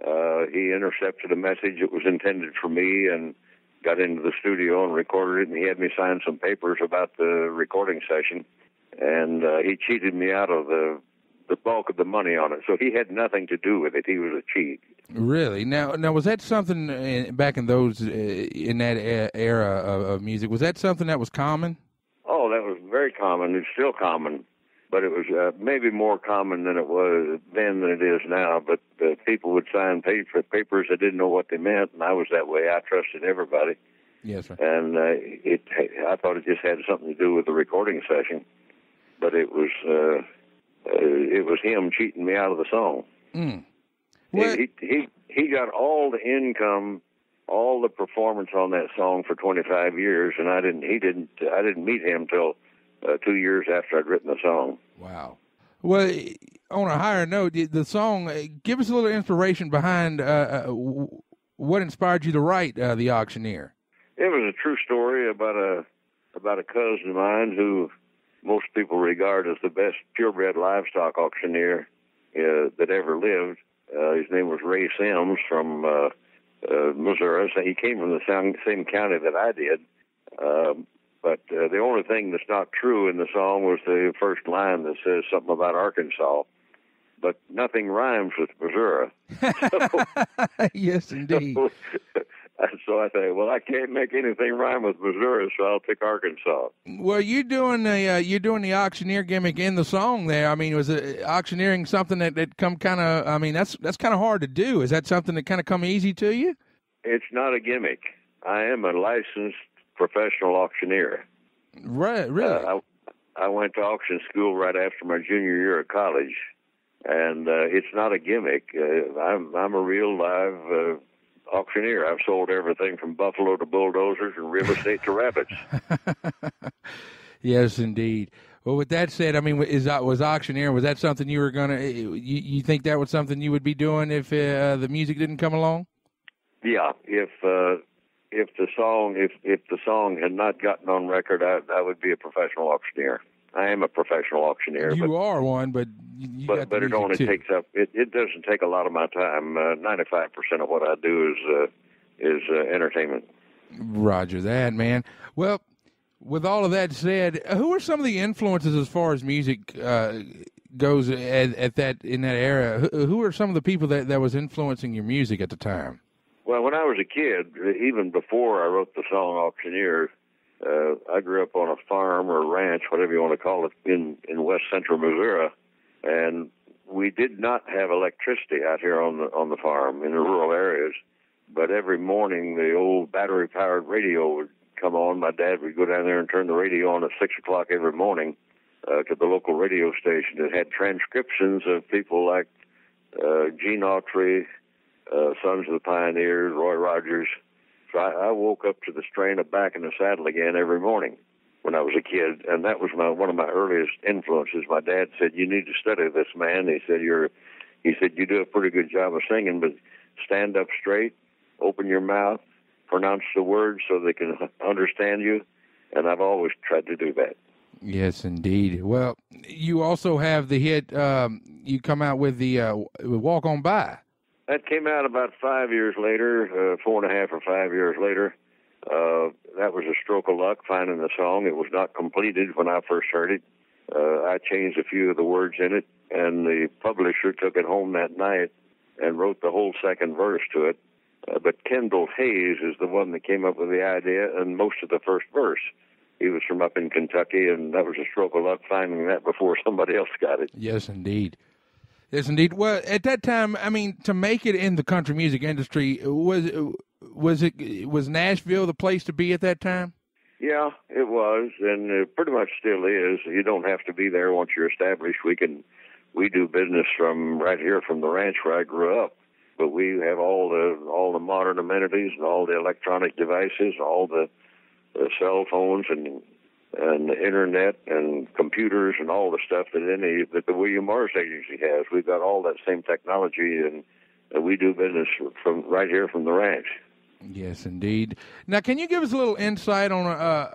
H: He intercepted a message that was intended for me and got into the studio and recorded it, and he had me sign some papers about the recording session, and he cheated me out of the bulk of the money on it. So he had nothing to do with it. He was a cheat.
B: Really? Now was that something back in those in that era of music? Was that something that was common?
H: Oh, that was very common. It's still common, but it was maybe more common than it was then than it is now. But people would sign papers that didn't know what they meant, and I was that way. I trusted everybody.
B: Yes, sir.
H: And I thought it just had something to do with the recording session, but it was him cheating me out of the song.
B: Mm.
H: He got all the income, all the performance on that song for 25 years, and I didn't meet him till 2 years after I'd written the song.
B: Wow. Well, on a higher note, the song, give us a little inspiration behind what inspired you to write The Auctioneer.
H: It was a true story about a cousin of mine who most people regard as the best purebred livestock auctioneer that ever lived. His name was Ray Sims from Missouri. So he came from the same county that I did. But the only thing that's not true in the song was the first line that says something about Arkansas. But nothing rhymes with Missouri.
B: Yes, indeed.
H: So I say, well, I can't make anything rhyme with Missouri, so I'll pick Arkansas.
B: Well, you're doing the auctioneer gimmick in the song there. I mean, was auctioneering something that come kind of? I mean, that's kind of hard to do. Is that something that kind of come easy to you?
H: It's not a gimmick. I am a licensed professional auctioneer.
B: Right, really.
H: I went to auction school right after my junior year of college, and it's not a gimmick. I'm a real live auctioneer. I've sold everything from buffalo to bulldozers and real estate to rabbits.
B: Yes, indeed. Well, with that said, I mean, was auctioneer, was that something you were gonna? You think that was something you would be doing if the music didn't come along?
H: Yeah, if the song had not gotten on record, I would be a professional auctioneer. I am a professional auctioneer.
B: You are one, but
H: but it only takes up. It doesn't take a lot of my time. 95% of what I do is entertainment.
B: Roger that, man. Well, with all of that said, who are some of the influences as far as music goes in that era? Who are some of the people that was influencing your music at the time?
H: Well, when I was a kid, even before I wrote the song Auctioneer, I grew up on a farm or ranch, whatever you want to call it, in west central Missouri, and we did not have electricity out here on the farm in the rural areas. But every morning, the old battery-powered radio would come on. My dad would go down there and turn the radio on at 6 o'clock every morning to the local radio station. It had transcriptions of people like Gene Autry, Sons of the Pioneers, Roy Rogers. So I woke up to the strain of Back in the Saddle again every morning when I was a kid, and that was one of my earliest influences. My dad said, "You need to study this, man." He said, "You do a pretty good job of singing, but stand up straight, open your mouth, pronounce the words so they can understand you." And I've always tried to do that.
B: Yes, indeed. Well, you also have the hit, you come out with the Walk On By.
H: That came out about 5 years later, 4.5 or 5 years later. That was a stroke of luck finding the song. It was not completed when I first heard it. I changed a few of the words in it, and the publisher took it home that night and wrote the whole second verse to it. But Kendall Hayes is the one that came up with the idea and most of the first verse. He was from up in Kentucky, and that was a stroke of luck finding that before somebody else got it.
B: Yes, indeed. Yes, indeed. Well, at that time, I mean, to make it in the country music industry, was Nashville the place to be at that time?
H: Yeah, it was, and it pretty much still is. You don't have to be there once you're established. We do business from right here from the ranch where I grew up, but we have all the modern amenities and all the electronic devices, all the cell phones and the internet and computers and all the stuff that the William Morris Agency has. We've got all that same technology, and we do business from right here from the ranch.
B: Yes, indeed. Now, can you give us a little insight on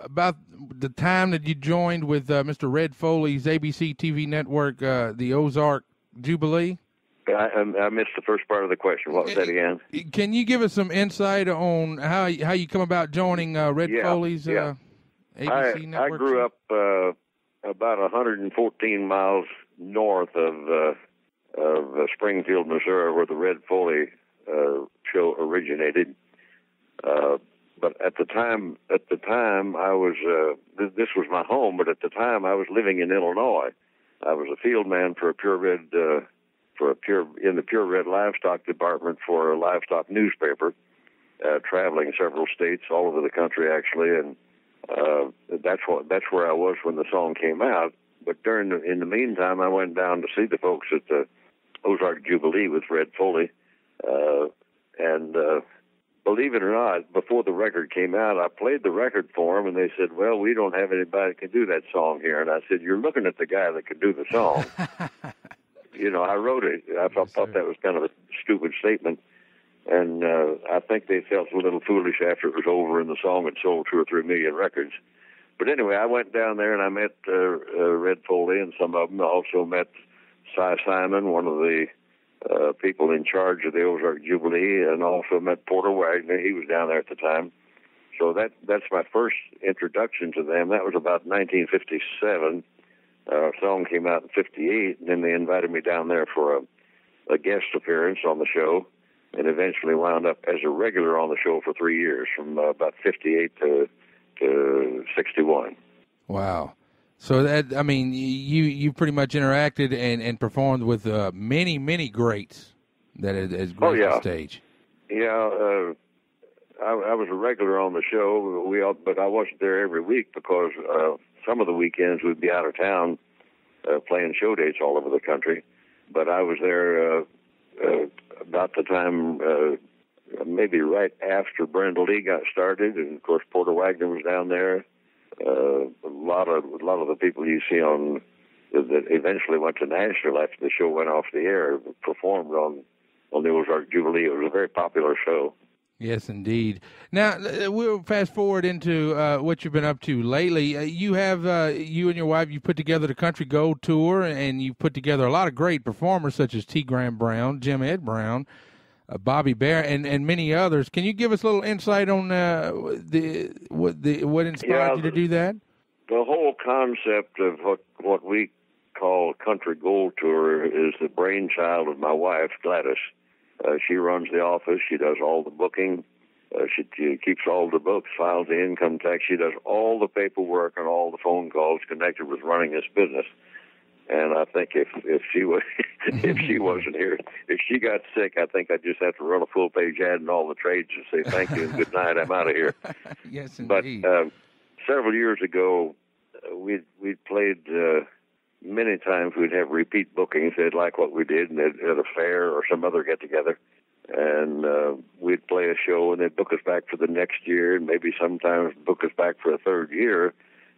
B: about the time that you joined with Mr. Red Foley's ABC TV network, the Ozark Jubilee?
H: I missed the first part of the question. What was that again?
B: Can you give us some insight on how you come about joining Red Foley's ABC network?
H: I grew up about 114 miles north of Springfield, Missouri, where the Red Foley show originated. But at the time, I was this was my home. But at the time, I was living in Illinois. I was a field man for a purebred in the purebred livestock department for a livestock newspaper, traveling several states all over the country actually, and that's where I was when the song came out. But in the meantime, I went down to see the folks at the Ozark Jubilee with Red Foley, and believe it or not, before the record came out, I played the record for them, and they said, well, we don't have anybody that can do that song here. And I said, you're looking at the guy that could do the song. I wrote it. I thought that was kind of a stupid statement. And I think they felt a little foolish after it was over and the song had sold 2 or 3 million records. But anyway, I went down there and I met Red Foley and some of them. I also met Cy Simon, one of the people in charge of the Ozark Jubilee, and also met Porter Wagner. He was down there at the time. So that's my first introduction to them. That was about 1957. Song came out in 58, and then they invited me down there for a guest appearance on the show, and eventually wound up as a regular on the show for 3 years, from about 58 to 61.
B: Wow. So that, I mean, you pretty much interacted and performed with many, many greats that has graced the stage.
H: Yeah, I was a regular on the show, but I wasn't there every week because some of the weekends we'd be out of town playing show dates all over the country. But I was there about the time, maybe right after Brenda Lee got started, and of course Porter Wagner was down there. A lot of the people you see on that eventually went to Nashville after the show went off the air performed on the Ozark Jubilee. It was a very popular show.
B: Yes, indeed. Now we'll fast forward into what you've been up to lately. You have you and your wife. You put together the Country Gold Tour, and you put together a lot of great performers such as T. Graham Brown, Jim Ed Brown, Bobby Bear, and many others. Can you give us a little insight on what inspired you to do that?
H: The whole concept of what we call Country Gold Tour is the brainchild of my wife, Gladys. She runs the office. She does all the booking. She keeps all the books, files the income tax. She does all the paperwork and all the phone calls connected with running this business. And I think if she was if she wasn't here, if she got sick, I think I'd just have to run a full page ad in all the trades and say thank you and good night. I'm out of here.
B: Yes, indeed.
H: But several years ago, we'd played. Many times we'd have repeat bookings. They'd like what we did, and at a fair or some other get-together. And we'd play a show, and they'd book us back for the next year, and maybe sometimes book us back for a third year.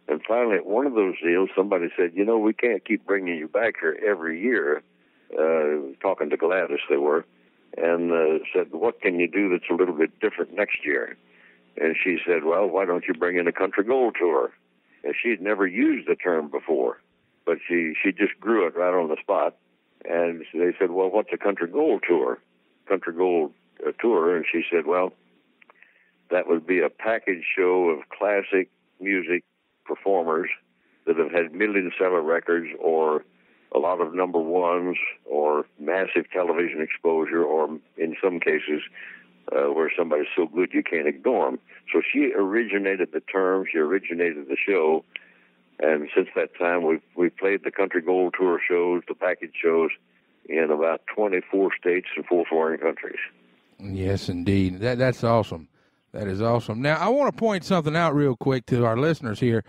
H: And finally, at one of those deals, somebody said, we can't keep bringing you back here every year. Talking to Gladys, they were. And said, what can you do that's a little bit different next year? And she said, well, why don't you bring in a Country Gold Tour? She had never used the term before, but she just grew it right on the spot. And they said, well, what's a country gold tour? Country gold tour. And she said, well, that would be a package show of classic music performers that have had million-seller records or a lot of number ones or massive television exposure or, in some cases, where somebody's so good you can't ignore them. So she originated the term, she originated the show, and since that time we've played the Country Gold Tour shows, the package shows, in about 24 states and 4 foreign countries.
B: Yes, indeed. That's awesome. That is awesome. Now, I want to point something out real quick to our listeners here.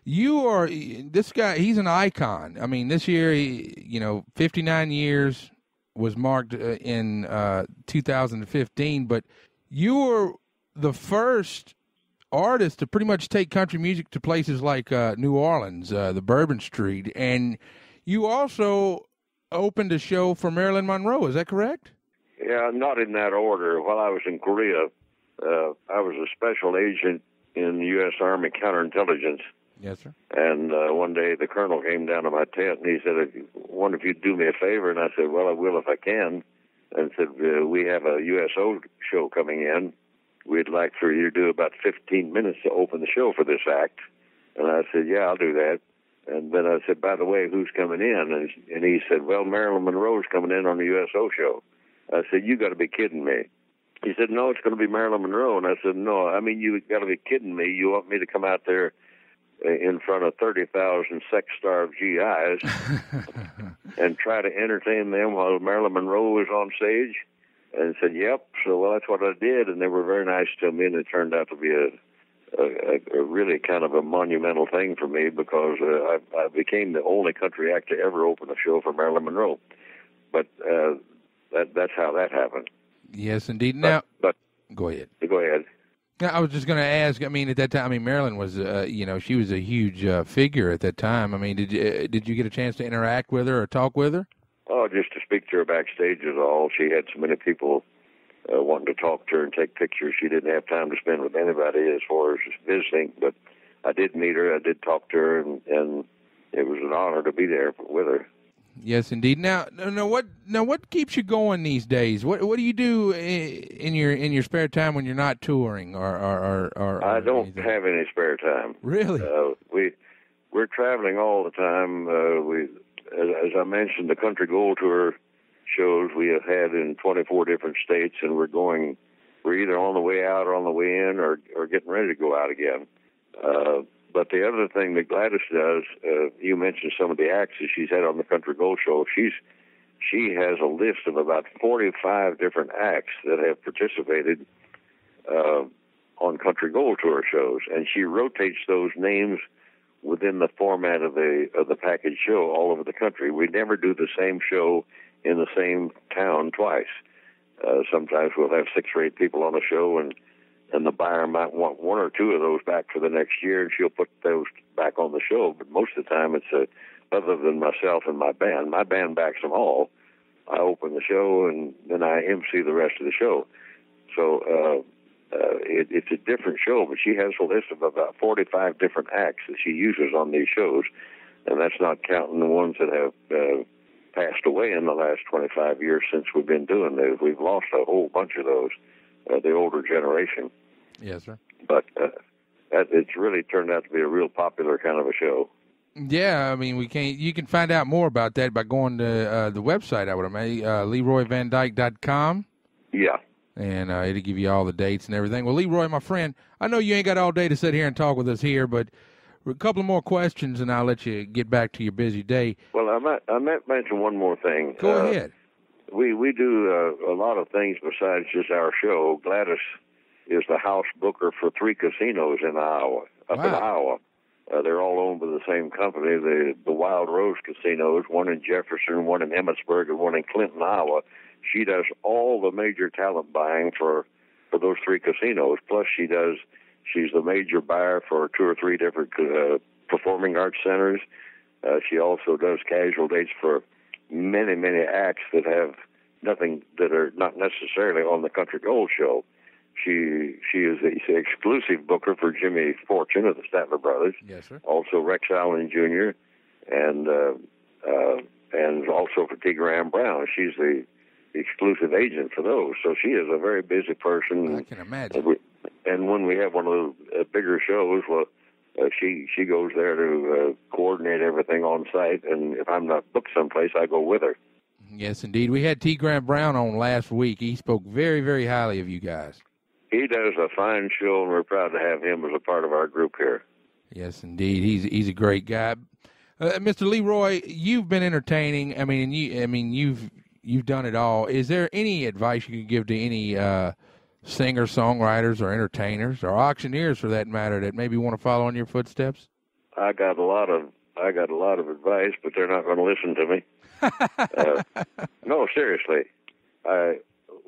B: This guy, he's an icon. I mean, this year, 59 years was marked in 2015, but you were the first artist to pretty much take country music to places like New Orleans, the Bourbon Street, and you also opened a show for Marilyn Monroe. Is that correct?
H: Yeah, not in that order. While I was in Korea, I was a special agent in the U.S. Army counterintelligence.
B: Yes, sir.
H: And one day the colonel came down to my tent and he said, I wonder if you'd do me a favor. And I said, well, I will if I can. And said, we have a USO show coming in. We'd like for you to do about 15 minutes to open the show for this act. And I said, yeah, I'll do that. And then I said, by the way, who's coming in? And he said, well, Marilyn Monroe's coming in on the USO show. I said, you got to be kidding me. He said, no, it's going to be Marilyn Monroe. And I said, no, I mean, you got to be kidding me. You want me to come out there in front of 30,000 sex-starved GIs and try to entertain them while Marilyn Monroe was on stage? And said, yep. So, well, that's what I did, and they were very nice to me, and it turned out to be a really kind of a monumental thing for me because I became the only country act to ever open a show for Marilyn Monroe. But that's how that happened.
B: Yes, indeed. Now,
H: but
B: go ahead.
H: Go ahead.
B: Yeah, I was just going to ask. I mean, at that time, Marilyn was, she was a huge figure at that time. I mean, did you get a chance to interact with her or talk with her?
H: Oh, just to speak to her backstage is all. She had so many people wanting to talk to her and take pictures. She didn't have time to spend with anybody as far as visiting. But I did meet her. I did talk to her, and it was an honor to be there with her.
B: Yes, indeed. Now, what keeps you going these days? What do you do in your spare time when you're not touring or
H: I don't
B: anything?
H: have any spare time.
B: Really?
H: We're traveling all the time. As I mentioned, the Country Gold Tour shows we have had in 24 different states, and we're either on the way out or on the way in or getting ready to go out again. But the other thing that Gladys does, you mentioned some of the acts that she's had on the Country Gold Show. She has a list of about 45 different acts that have participated on Country Gold Tour shows, and she rotates those names within the format of the package show all over the country. We never do the same show in the same town twice. Sometimes we'll have 6 or 8 people on a show, and the buyer might want 1 or 2 of those back for the next year, and she'll put those back on the show. But most of the time, it's other than myself and my band. My band backs them all. I open the show, and then I MC the rest of the show. So it's a different show, but she has a list of about 45 different acts that she uses on these shows, and that's not counting the ones that have passed away in the last 25 years since we've been doing this. We've lost a whole bunch of those, the older generation.
B: Yes, sir.
H: But it's really turned out to be a real popular kind of a show.
B: Yeah, I mean, you can find out more about that by going to the website, I would imagine, LeroyVanDyke.com.
H: Yeah.
B: And it'll give you all the dates and everything. Well, Leroy, my friend, I know you ain't got all day to sit here and talk with us here, but a couple of more questions, and I'll let you get back to your busy day.
H: Well, I might mention one more thing.
B: Go ahead.
H: We do a lot of things besides just our show. Gladys is the house booker for 3 casinos in Iowa, in Iowa. They're all owned by the same company, the Wild Rose casinos, one in Jefferson, one in Emmitsburg, and one in Clinton, Iowa. She does all the major talent buying for those 3 casinos. Plus, she's the major buyer for 2 or 3 different performing arts centers. She also does casual dates for many, many acts that have nothing, that are not necessarily on the Country Gold Show. She is the exclusive booker for Jimmy Fortune of the Statler Brothers.
B: Yes, sir.
H: Also Rex Allen Jr. and also for T. Graham Brown. She's the exclusive agent for those. So she is a very busy person.
B: I can imagine.
H: And when we have one of those bigger shows, well, she goes there to coordinate everything on site. And if I'm not booked someplace, I go with her.
B: Yes, indeed. We had T. Graham Brown on last week. He spoke very, very highly of you guys.
H: He does a fine show, and we're proud to have him as a part of our group here.
B: Yes, indeed. He's a great guy. Mr. Leroy, you've been entertaining. I mean, you've done it all. Is there any advice you could give to any singers, songwriters, or entertainers, or auctioneers for that matter, that maybe want to follow in your footsteps?
H: I got a lot of advice, but they're not going to listen to me. No, seriously.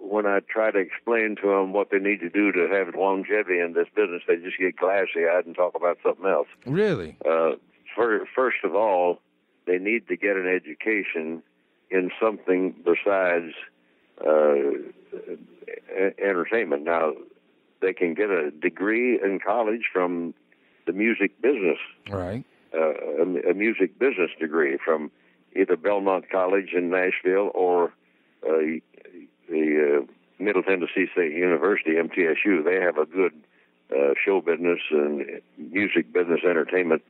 H: When I try to explain to them what they need to do to have longevity in this business, they just get glassy-eyed and talk about something else.
B: Really?
H: First of all, they need to get an education in something besides entertainment. Now, they can get a degree in college from the music business.
B: Right.
H: A music business degree from either Belmont College in Nashville or the Middle Tennessee State University, MTSU. They have a good show business and music business entertainment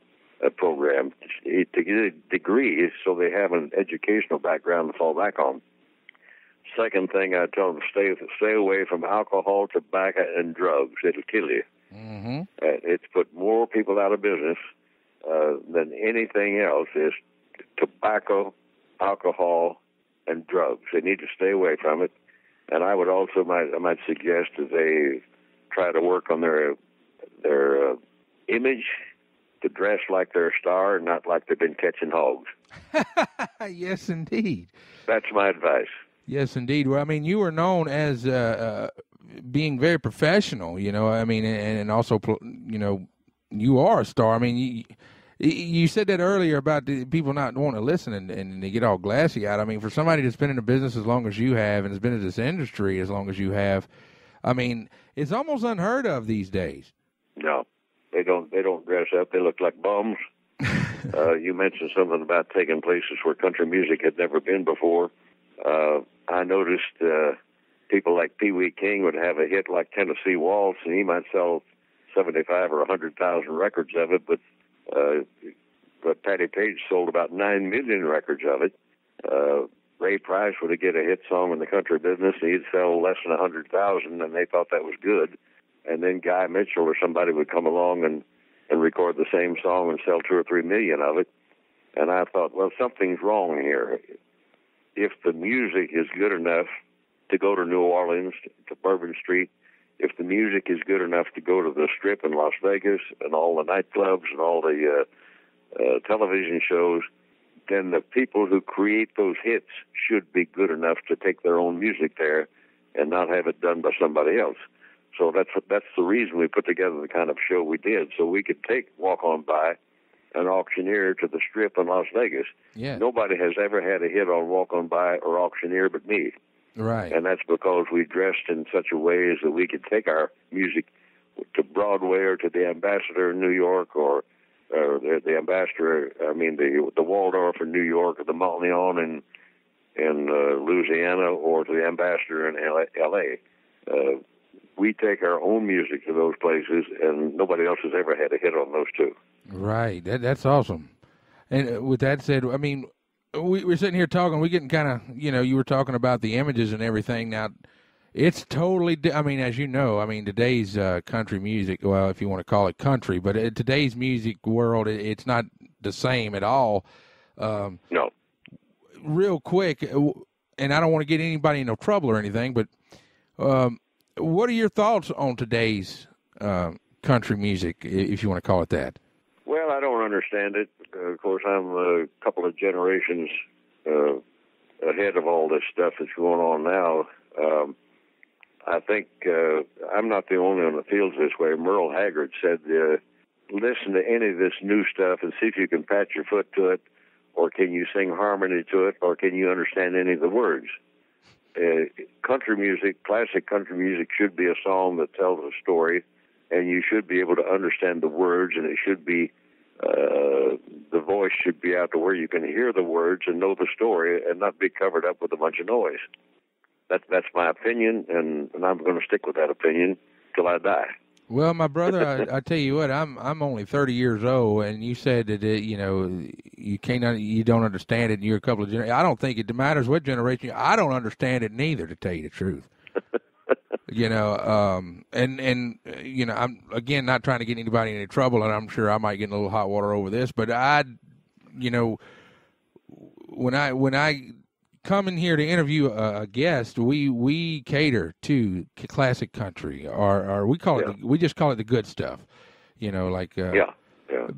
H: program to get a degree, so they have an educational background to fall back on. Second thing, I tell them stay away from alcohol, tobacco, and drugs. It'll kill you.
B: Mm-hmm.
H: It's put more people out of business than anything else is tobacco, alcohol, and drugs. They need to stay away from it. And I would also might suggest that they try to work on their image, to dress like they're a star and not like they've been catching hogs.
B: Yes, indeed.
H: That's my advice.
B: Yes, indeed. Well, I mean, you were known as being very professional, I mean, and also, you are a star. I mean, you said that earlier about the people not wanting to listen and they get all glassy eyed. I mean, for somebody that's been in the business as long as you have and has been in this industry as long as you have, I mean, it's almost unheard of these days.
H: No, they don't dress up. They look like bums. You mentioned something about taking places where country music had never been before. I noticed people like Pee Wee King would have a hit like Tennessee Waltz, and he might sell 75 or 100,000 records of it, but Patty Page sold about 9 million records of it. Ray Price would get a hit song in the country business, and he'd sell less than 100,000, and they thought that was good. And then Guy Mitchell or somebody would come along and record the same song and sell 2 or 3 million of it. And I thought, well, something's wrong here. If the music is good enough to go to New Orleans, to Bourbon Street, if the music is good enough to go to the Strip in Las Vegas and all the nightclubs and all the television shows, then the people who create those hits should be good enough to take their own music there and not have it done by somebody else. So that's the reason we put together the kind of show we did, so we could take Walk On By, an Auctioneer, to the Strip in Las Vegas.
B: Yeah.
H: Nobody has ever had a hit on Walk On By or Auctioneer but me.
B: Right.
H: And that's because we dressed in such a way as that we could take our music to Broadway or to the Ambassador in New York or the Ambassador, the Waldorf in New York or the Montleon in Louisiana or to the Ambassador in L.A. We take our own music to those places, and nobody else has ever had a hit on those two.
B: Right. That's awesome. And with that said, I mean, we're sitting here talking, we're getting kind of, you were talking about the images and everything. Now, it's totally, as you know, today's country music, well, if you want to call it country, but today's music world, it's not the same at all.
H: No.
B: Real quick, and I don't want to get anybody in no trouble or anything, but what are your thoughts on today's country music, if you want to call it that?
H: Well, I don't understand it. Of course, I'm a couple of generations ahead of all this stuff that's going on now. I think I'm not the only one that feels this way. Merle Haggard said, listen to any of this new stuff and see if you can pat your foot to it, or can you sing harmony to it, or can you understand any of the words? country music, classic country music, should be a song that tells a story, and you should be able to understand the words, and it should be the voice should be out to where you can hear the words and know the story, and not be covered up with a bunch of noise. That's my opinion, and I'm going to stick with that opinion till I die.
B: Well, my brother, I tell you what, I'm only 30 years old, and you said that you don't understand it, and you're a couple of generations. I don't think it matters what generation. I don't understand it neither, to tell you the truth. I'm again not trying to get anybody in any trouble, and I'm sure I might get in a little hot water over this, but when I come in here to interview a guest, we cater to classic country, or we call it, we just call it the good stuff,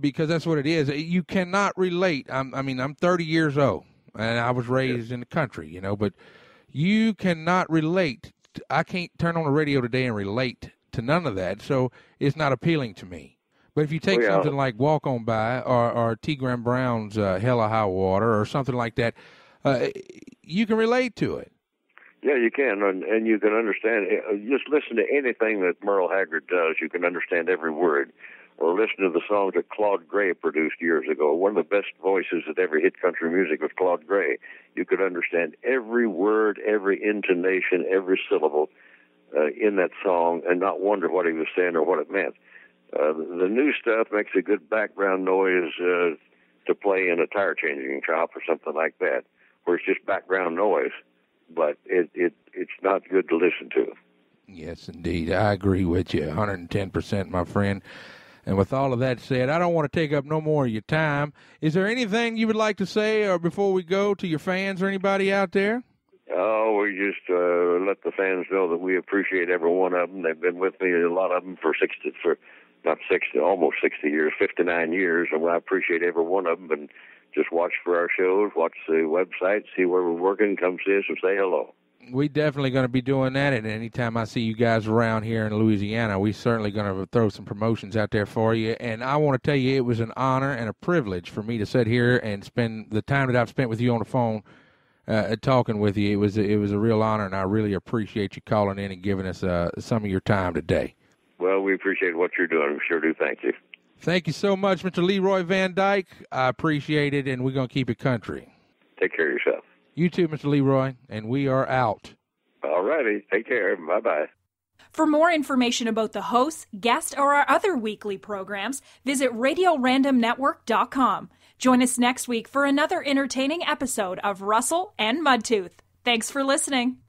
B: because that's what it is. You cannot relate. I'm 30 years old, and I was raised in the country, but you cannot relate. I can't turn on the radio today and relate to none of that, so it's not appealing to me. But if you take something like Walk On By or T. Graham Brown's Hell or High Water or something like that, you can relate to it.
H: Yeah, you can, and you can understand. Just listen to anything that Merle Haggard does. You can understand every word. Or listen to the songs that Claude Gray produced years ago. One of the best voices that ever hit country music was Claude Gray. You could understand every word, every intonation, every syllable in that song and not wonder what he was saying or what it meant. The new stuff makes a good background noise to play in a tire changing shop or something like that, where it's just background noise, but it's not good to listen to.
B: Yes, indeed. I agree with you 110%, my friend. And with all of that said, I don't want to take up no more of your time. Is there anything you would like to say or before we go to your fans or anybody out there?
H: Oh, we just let the fans know that we appreciate every one of them. They've been with me, a lot of them, almost 60 years, 59 years, and I appreciate every one of them. And just watch for our shows, watch the website, see where we're working, come see us and say hello.
B: We definitely going to be doing that, and anytime I see you guys around here in Louisiana, we certainly going to throw some promotions out there for you. And I want to tell you, it was an honor and a privilege for me to sit here and spend the time that I've spent with you on the phone talking with you. It was a real honor, and I really appreciate you calling in and giving us some of your time today.
H: Well, we appreciate what you're doing. We sure do. Thank you.
B: Thank you so much, Mr. Leroy Van Dyke. I appreciate it, and we're going to keep it country.
H: Take care of yourself.
B: You too, Mr. Leroy, and we are out.
H: All righty. Take care. Bye-bye.
A: For more information about the hosts, guests, or our other weekly programs, visit RadioRandomNetwork.com. Join us next week for another entertaining episode of Russell and Mudtooth. Thanks for listening.